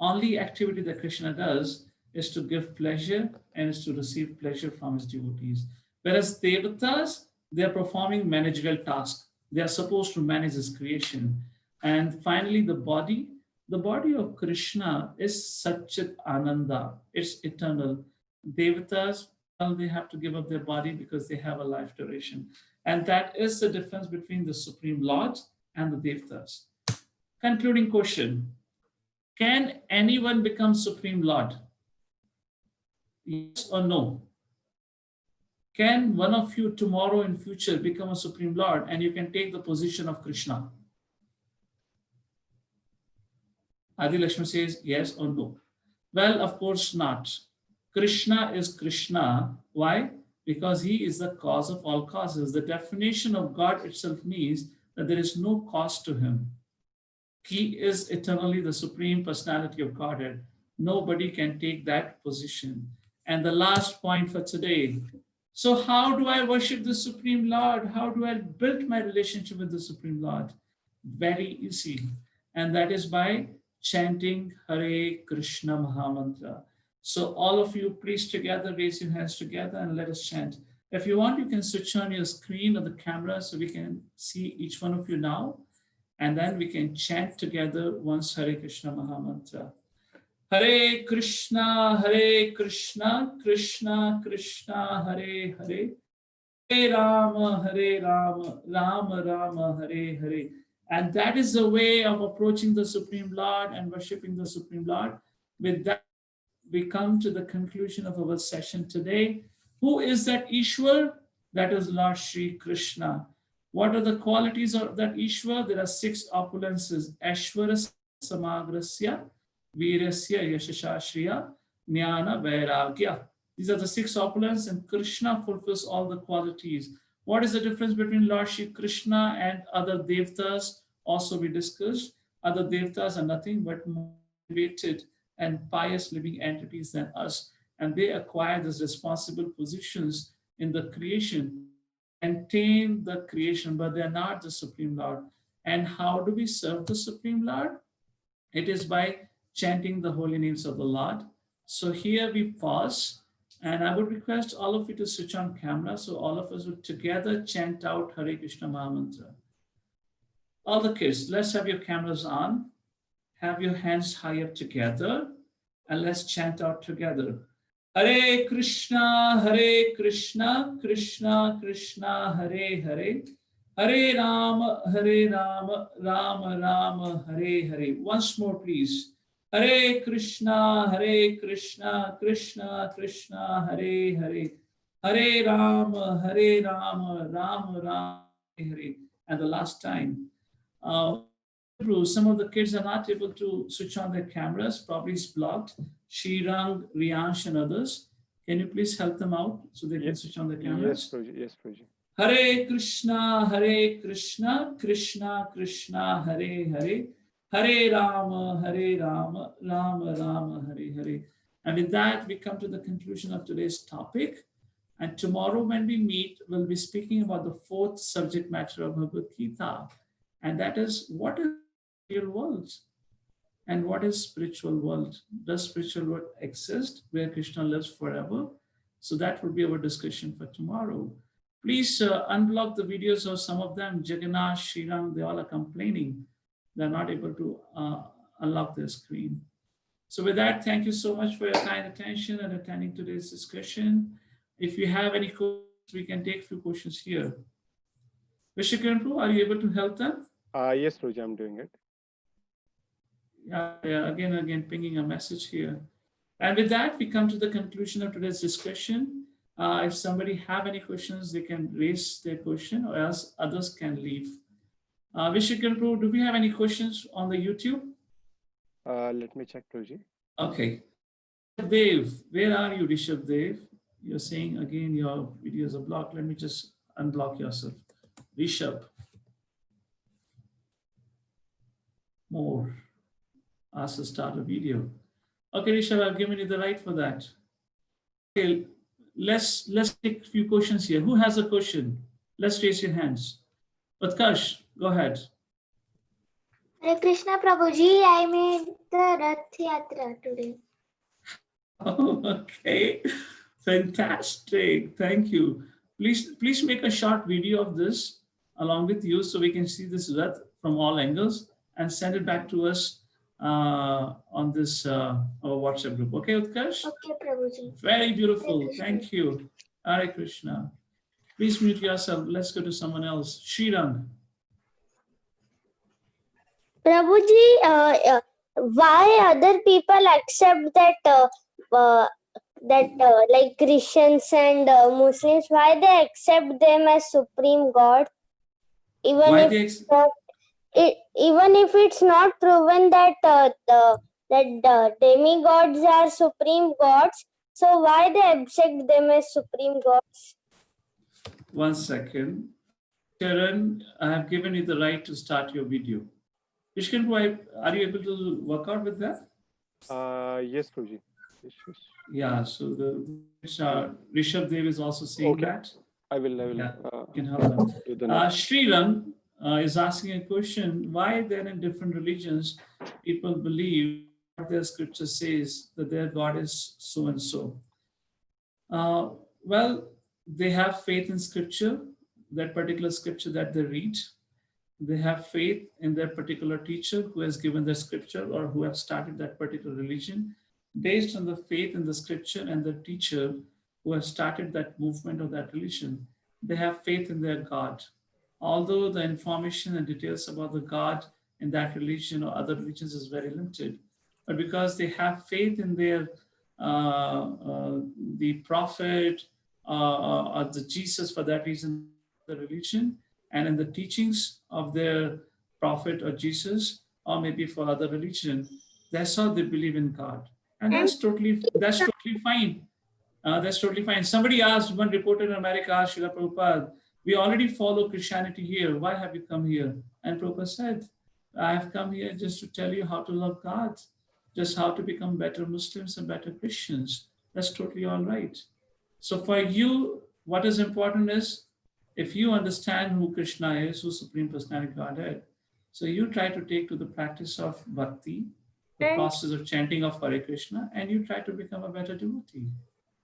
only activity that Krishna does is to give pleasure and is to receive pleasure from his devotees. Whereas Devatas, they are performing managerial tasks. They are supposed to manage his creation. And finally, the body of Krishna is Satchit Ananda. It's eternal. Devatas, well, they have to give up their body because they have a life duration. And that is the difference between the Supreme Lord and the Devatas. Concluding question. Can anyone become Supreme Lord? Yes or no? Can one of you tomorrow in future become a Supreme Lord and you can take the position of Krishna? Adi Lakshmi says yes or no. Well, of course not. Krishna is Krishna. Why? Because he is the cause of all causes. The definition of God itself means that there is no cause to him. He is eternally the Supreme Personality of Godhead. Nobody can take that position. And the last point for today. So how do I worship the Supreme Lord? How do I build my relationship with the Supreme Lord? Very easy. And that is by chanting Hare Krishna Mahamantra. So all of you, please together, raise your hands together and let us chant. If you want, you can switch on your screen or the camera so we can see each one of you now. And then we can chant together once Hare Krishna Mahamantra. Hare Krishna, Krishna Krishna, Hare Hare, Hare Rama, Rama Rama, Hare Hare. And that is the way of approaching the Supreme Lord and worshipping the Supreme Lord. With that, we come to the conclusion of our session today. Who is that Ishwar? That is Lord Shri Krishna. What are the qualities of that Ishwar? There are 6 opulences. Ashwara Samagrasya, Virasya Yashashashriya, Jnana Vairagya. These are the 6 opulences, and Krishna fulfills all the qualities. What is the difference between Lord Shri Krishna and other Devatas? Also we discussed. Other Devatas are nothing but motivated and pious living entities than us, and they acquire these responsible positions in the creation, maintain the creation, but they're not the Supreme Lord. And how do we serve the Supreme Lord? It is by chanting the holy names of the Lord. So here we pause, and I would request all of you to switch on camera so all of us would together chant out Hare Krishna Mahamantra. All the kids, let's have your cameras on. Have your hands high up together, and let's chant out together. Hare Krishna, Krishna Krishna, Hare Hare, Hare Rama, Rama Rama, Hare Hare. Once more, please. Hare Krishna, Krishna Krishna, Hare Hare, Hare Rama, Rama Rama, Hare Hare. And the last time. Some of the kids are not able to switch on their cameras, probably it's blocked. Shirang, Riyansh, and others. Can you please help them out so they can switch on their cameras? Yes, Prabhuji. Hare Krishna, Krishna Krishna, Hare Hare, Hare Rama, Rama Rama, Hare Hare. And with that, we come to the conclusion of today's topic. And tomorrow when we meet, we'll be speaking about the 4th subject matter of Bhagavad Gita. And that is, what is the real world? And what is spiritual world? Does spiritual world exist where Krishna lives forever? So that would be our discussion for tomorrow. Please unblock the videos of some of them. Jagannath, Sriram, they all are complaining. They're not able to unlock their screen. So with that, thank you so much for your kind attention and attending today's discussion. If you have any questions, we can take a few questions here. Vishwakarma, are you able to help them? Yes, Prabhuji, I'm doing it. Yeah, again, pinging a message here. And with that, we come to the conclusion of today's discussion. If somebody have any questions, they can raise their question, or else others can leave. Vishwakarma, do we have any questions on the YouTube? Let me check, Prabhuji. Okay. Dev, where are you, Rishabh Dev? You're saying again your videos are blocked. Let me just unblock yourself. Rishabh. More. Ask to start a video. Okay, Rishabh, I've given you the right for that. Okay, let's take a few questions here. Who has a question? Let's raise your hands. Utkarsh, go ahead. Hare Krishna Prabhuji, I made the Rath Yatra today. Oh, okay, fantastic. Thank you. Please make a short video of this along with you so we can see this Rath from all angles and send it back to us on this our WhatsApp group. Okay, Utkarsh? Okay, Prabhuji. Very beautiful. Thank you. Hare Krishna. Please mute yourself. Let's go to someone else. Shriram. Prabhuji, why other people accept that like Christians and Muslims, why they accept them as Supreme God, even if it's not proven that that demigods are Supreme Gods, so why they accept them as Supreme Gods? 1 second. Sharon, I have given you the right to start your video. Ishkan, are you able to work out with that? Yes, Prabhuji. Yes. Yeah, so the Rishabh Dev is also saying that. I will. Yeah, you can help them. Shriram is asking a question: why then in different religions people believe what their scripture says that their God is so and so? Well, they have faith in scripture, that particular scripture that they read. they have faith in their particular teacher who has given the scripture or who have started that particular religion. Based on the faith in the scripture and the teacher who has started that movement or that religion, they have faith in their God. Although the information and details about the God in that religion or other religions is very limited, but because they have faith in their the prophet or the Jesus, for that reason, the religion, and in the teachings of their prophet or Jesus, or maybe for other religion, that's how they believe in God, and And that's totally fine. That's totally fine. Somebody asked, one reporter in America asked Srila Prabhupada, we already follow Christianity here. Why have you come here? And Prabhupada said, I have come here just to tell you how to love God, just how to become better Muslims and better Christians. That's totally all right. So for you, what is important is, if you understand who Krishna is, who Supreme Personality Godhead, so you try to take to the practice of bhakti, the And- process of chanting of Hare Krishna, and you try to become a better devotee.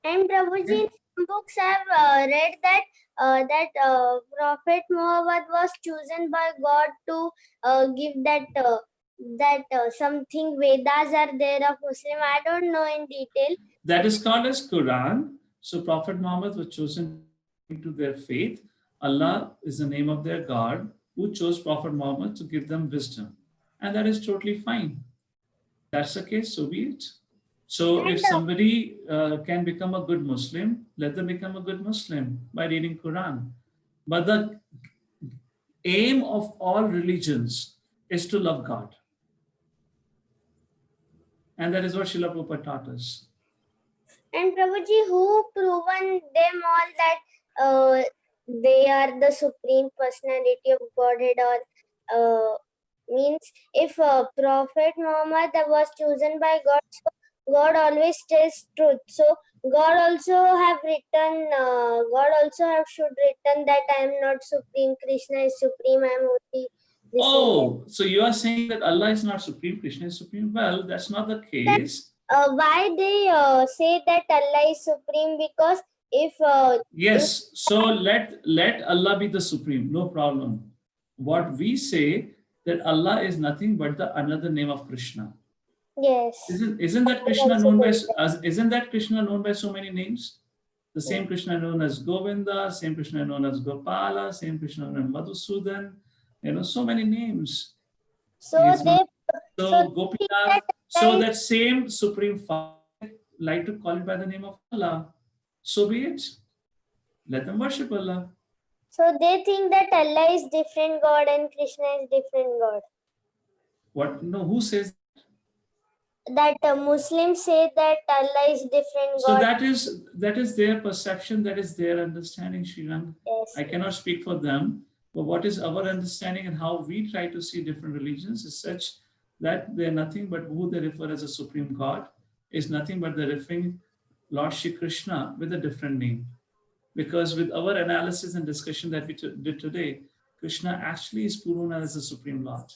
And Prabhuji, in some books I've read that Prophet Muhammad was chosen by God to give that something Vedas are there of Muslim. I don't know in detail. That is called as Quran. So Prophet Muhammad was chosen into their faith. Allah is the name of their God who chose Prophet Muhammad to give them wisdom. And that is totally fine. That's the case, so be it. So if somebody can become a good Muslim, let them become a good Muslim by reading Quran. But the aim of all religions is to love God. And that is what Srila Prabhupada taught us. And Prabhuji, who proven them all that they are the Supreme Personality of Godhead, or means if Prophet Muhammad was chosen by God, so God always tells truth. So God also have written, God also have should written that I am not Supreme, Krishna is Supreme, I am only this. Oh, so you are saying that Allah is not Supreme, Krishna is Supreme? Well, that's not the case. Why they say that Allah is Supreme? Because if Yes, so let Allah be the Supreme, no problem. What we say that Allah is nothing but the another name of Krishna. yes, Isn't that Krishna known by isn't that Krishna known by so many names? The same Krishna known as Govinda, same Krishna known as Gopala, same Krishna known as Madhusudan, so many names. so Yes, they So Gopinath, so Allah that same Supreme Father like to call it by the name of Allah. So be it. Let them worship Allah. so they think that Allah is different God and Krishna is different God. What? No, who says? That Muslims say that Allah is different So God. that is their perception, that is their understanding, Srirang. Yes. I cannot speak for them, but what is our understanding and how we try to see different religions is such that they're nothing but who they refer as a supreme God is nothing but they're referring Lord Shri Krishna with a different name. Because with our analysis and discussion that we did today, Krishna actually is proven as the Supreme Lord.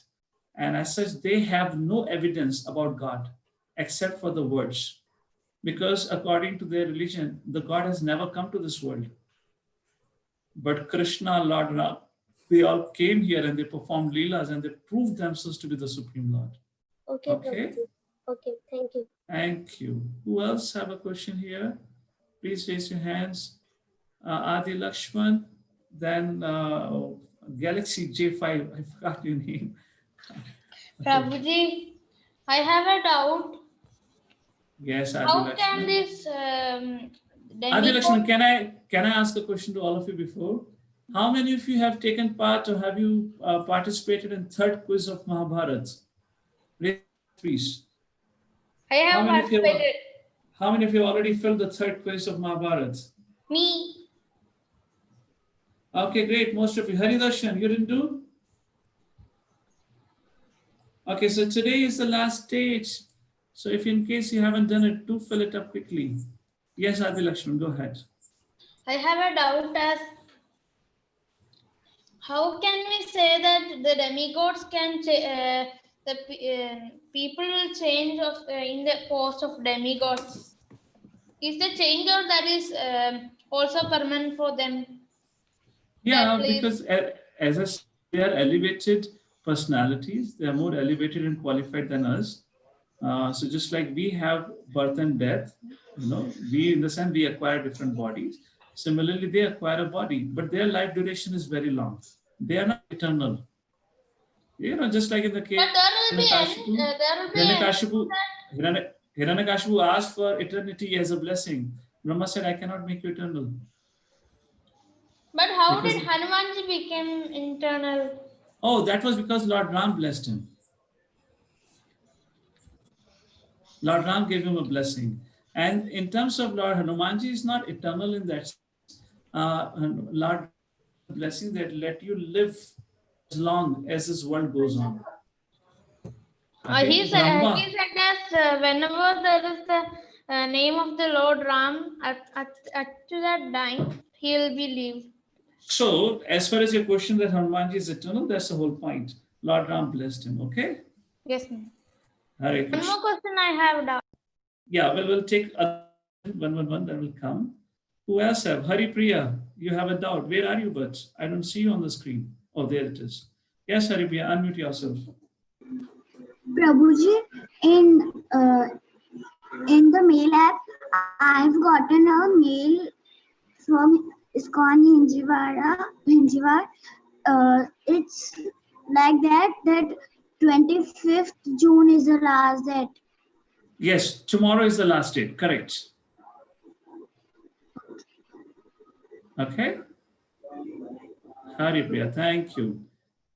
And as such, they have no evidence about God except for the words. Because according to their religion, the God has never come to this world. But Krishna, Lord Ram, they all came here and they performed leelas and they proved themselves to be the Supreme Lord. Okay. Okay. Prabhuji. Okay. Thank you. Thank you. Who else have a question here? Please raise your hands. Adi Lakshman, then Galaxy J5, I forgot your name. Prabhuji, I have a doubt. Yes, Adi How Lakshman. can this Adi demigod? Lakshman, can I ask a question to all of you before? How many of you have taken part or have you participated in third quiz of Mahabharata? Please. I have participated. How many of you already filled the third quiz of Mahabharata? Me. Okay, great. Most of you. Haridarshan, you didn't do? Okay, so today is the last stage. So if in case you haven't done it, do fill it up quickly. Yes, Adi Lakshman, go ahead. I have a doubt as how can we say that the demigods can people will change in the post of demigods? Is the change or that is also permanent for them? Yeah, That because as I said, They are elevated personalities. They are more elevated and qualified than us. So just like we have birth and death, we in the sense we acquire different bodies. Similarly, they acquire a body, but their life duration is very long. They are not eternal. Just like in the case But there will be Hiranyakashipu asked for eternity as a blessing. Brahma said, I cannot make you eternal. But how did Hanumanji become internal? Oh, that was because Lord Ram blessed him. Lord Ram gave him a blessing. And in terms of Lord Hanumanji is not eternal in that sense. Lord blessing that let you live as long as this world goes on. Okay? He said that whenever there is the name of the Lord Ram to that time, he will be lived. So, as far as your question that Hanumanji is eternal, that's the whole point. Lord Ram blessed him, okay? Yes, ma'am. Hare One Krishna. more question I have now. Yeah, well, we'll take one that will come. Who else have? Hari Priya, you have a doubt. Where are you, but I don't see you on the screen. Oh, there it is. Yes, Hari Priya, unmute yourself. Prabhuji, in the mail app, I've gotten a mail from ISKCON Hinjawar. It's like that 25th June is the last date. Yes, tomorrow is the last date. Correct. Okay. Hari Priya, thank you.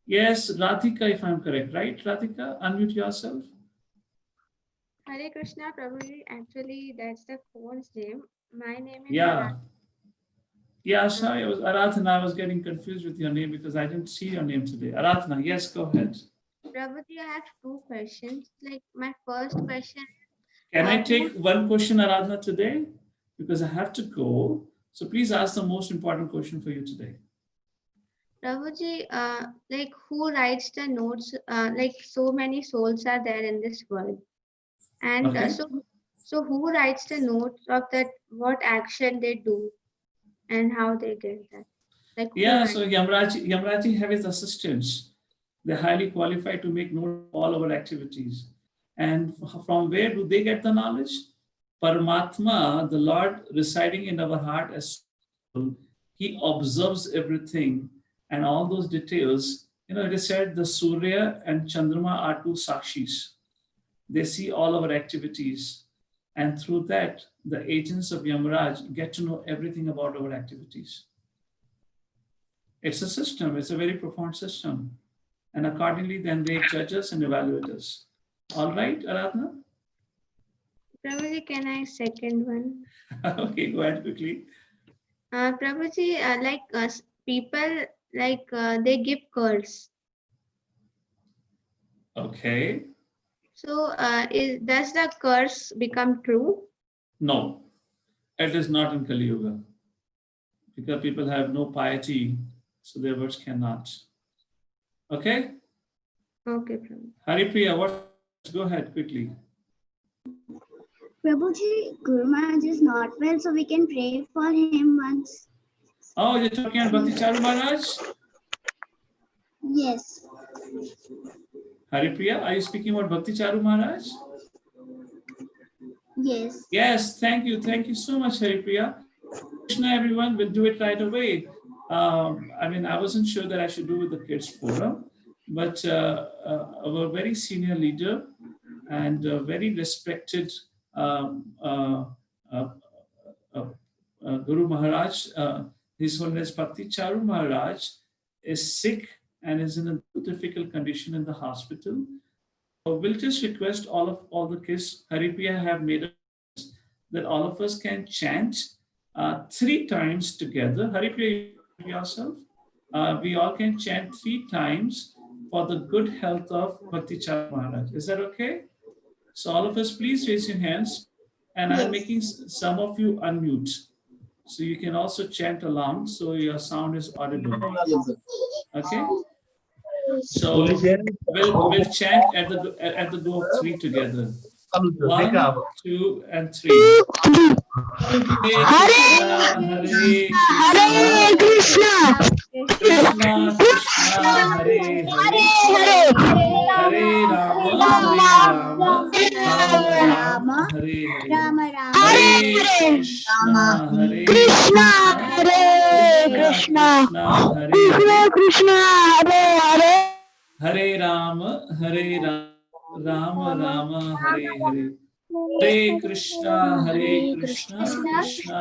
Yes, Radhika, if I'm correct, right? Radhika, unmute yourself. Hare Krishna, Prabhuji. Actually, that's the phone's name. My name is Yeah. Yeah, sorry, I was Aradhana. I was getting confused with your name because I didn't see your name today. Aradhana, yes, go ahead. Prabhuji, I have two questions. Like my first question. Can I take one question, Aradhana, today? Because I have to go. So please ask the most important question for you today. Prabhuji, like who writes the notes? Like so many souls are there in this world. And Okay. So who writes the notes of that, what action they do and how they get that? Like Yeah, so Yamraji have his assistants. They're highly qualified to make note of all our activities. And from where do they get the knowledge? Paramatma, the Lord residing in our heart as soul, he observes everything and all those details. It is said the Surya and Chandrama are two Sakshis. They see all our activities. And through that, the agents of Yamaraj get to know everything about our activities. It's a system. It's a very profound system. And accordingly, then they judge us and evaluate us. All right, Aradhana? Prabhuji, can I second one? Okay, go ahead quickly. Prabhuji, people, they give curse. Okay. So does the curse become true? No, it is not in Kali Yuga. Because people have no piety, so their words cannot. Okay? Okay, Prabhuji. Hari Priya, go ahead quickly. Prabhuji, Guru Maharaj is not well, so we can pray for him once. Oh, you're talking about Bhakti Charu Maharaj? Yes. Hari Priya, are you speaking about Bhakti Charu Maharaj? Yes. Yes, thank you. Thank you so much, Hari Priya. Krishna, everyone, will do it right away. I wasn't sure that I should do with the kids forum, but our very senior leader and very respected Guru Maharaj, His Holiness Bhakti Charu Maharaj, is sick and is in a difficult condition in the hospital. So we'll just request all the kids. Hari Priya have made us that all of us can chant 3 times together. Hari Priya, yourself. We all can chant 3 times for the good health of Bhakti Charu Maharaj. Is that okay? So all of us, please raise your hands. And I'm making some of you unmute. So you can also chant along so your sound is audible. Okay? So we'll chant at the go of 3 together. 1, 2, and 3. Krishna, Krishna Krishna, Hare Hare, Hare Rama, Rama Rama, Hare Hare, Hare Krishna, Hare Krishna, Krishna Krishna, Hare Hare, Hare Rama, Rama Rama, Hare Hare. Hare Krishna, Krishna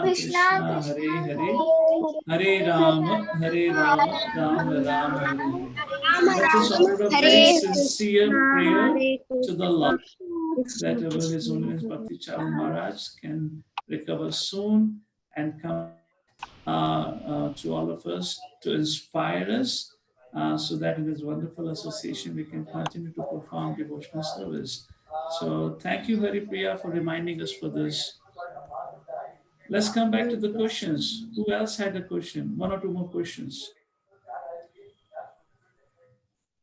Krishna, Hare Hare, Hare Rama, Rama Rama, Hare Hare. Let us offer a very sincere prayer to the Lord that our His Holiness Bhakti Charan Maharaj can recover soon and come to all of us to inspire us so that in this wonderful association we can continue to perform devotional service. So thank you, Hari Priya, for reminding us for this. Let's come back to the questions. Who else had a question? One or two more questions.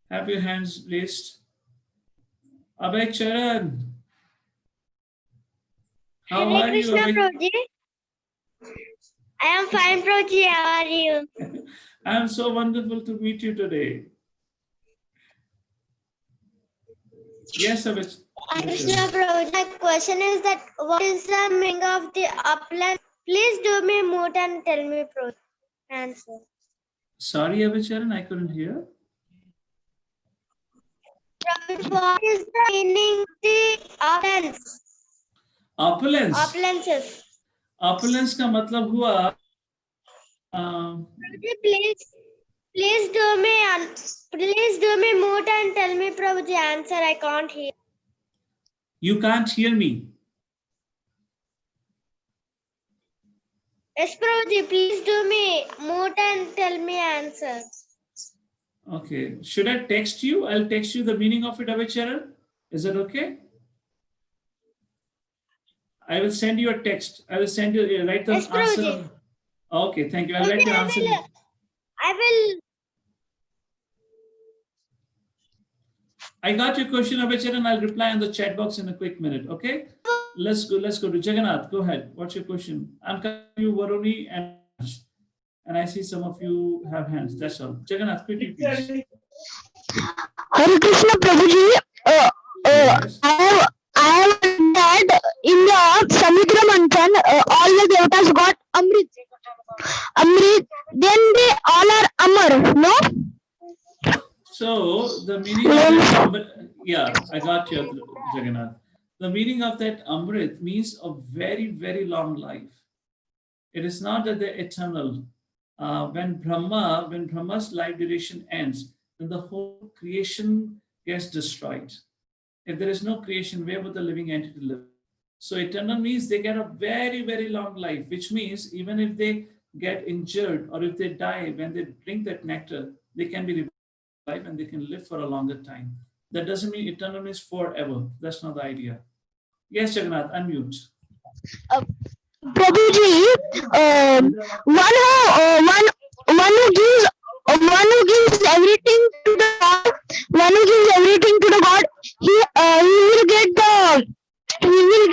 Have your hands raised. Abhay Charan. How are you, Abhay? I am fine, Prabhuji. How are you? I am so wonderful to meet you today. Yes, Abhay. Krishna Prabhuji, my question is that what is the meaning of the upland? Please do me mute and tell me answer. Sorry, Abhay Charan, I couldn't hear. Prabhuji, what is the meaning of the opulence? Opulence. Opulences. Opulence का मतलब हुआ Please do me mute and tell me Prabhuji answer. I can't hear. You can't hear me. Yes, Prabhuji, please do me mute and tell me answer. Okay. Should I text you? I'll text you the meaning of it, Abhay Charan. Is that okay? I will send you a text. I will send you write the answer. Okay, thank you. I'll write the answer. I will. I got your question, Abhay Charan. I'll reply in the chat box in a quick minute. Okay. Let's go to Jagannath. Go ahead. What's your question? I'm coming to you, Varuni, and I see some of you have hands. That's all. Jagannath, quickly, please. Hare Krishna, Prabhuji. Yes. I have read in the Samudra Manthan, all the devatas got Amrit. Then they all are Amar, no? So the meaning of that, yeah, I got you, Jagannath. The meaning of that Amrit means a very, very long life. It is not that they're eternal. When Brahma's life duration ends, then the whole creation gets destroyed. If there is no creation, where would the living entity live? So eternal means they get a very, very long life, which means even if they get injured or if they die, when they drink that nectar, they can be revived and they can live for a longer time. That doesn't mean eternal means forever. That's not the idea. Yes, Jagannath, unmute. Prabhuji, one who gives everything to the God, he will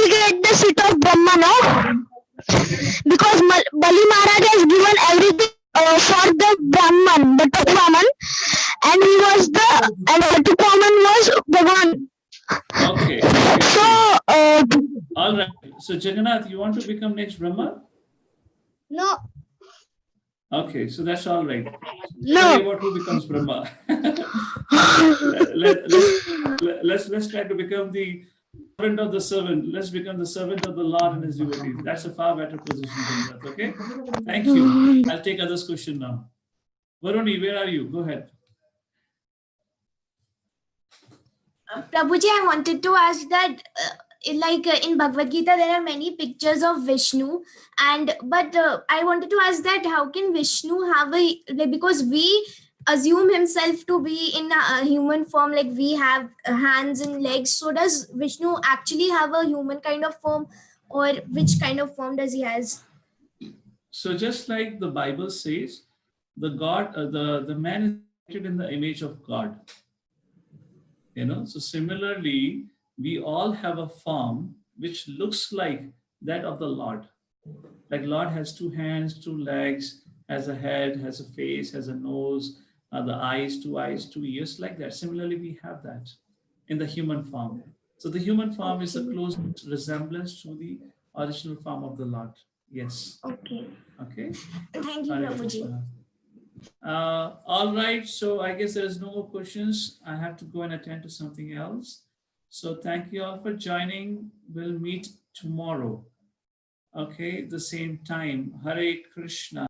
get the seat of Brahma, no? Because Bali Maharaj has given everything for the Brahman, the top Brahman, and the top Brahman was Bhagwan. Okay. So, all right. So Jagannath, you want to become next Brahma? No. Okay, so that's all right. No. Sorry about who becomes Brahma. Let's try to become the servant of the servant. Let's become the servant of the Lord and His devotees. That's a far better position, Jagannath. Okay. Thank you. I'll take others' question now. Varuni, where are you? Go ahead. Prabhuji, I wanted to ask that, in Bhagavad Gita, there are many pictures of Vishnu, but I wanted to ask that how can Vishnu have because we assume himself to be in a human form, like we have hands and legs. So does Vishnu actually have a human kind of form, or which kind of form does he has? So just like the Bible says, the man is created in the image of God. So similarly, we all have a form which looks like that of the Lord. Like Lord has 2 hands, 2 legs, has a head, has a face, has a nose, the eyes, 2 eyes, 2 ears, like that. Similarly, we have that in the human form. So the human form is a close resemblance to the original form of the Lord. Yes. Okay. Okay. Thank you, Prabhuji. All right. So I guess there is no more questions. I have to go and attend to something else. So thank you all for joining. We'll meet tomorrow. Okay, the same time. Hare Krishna.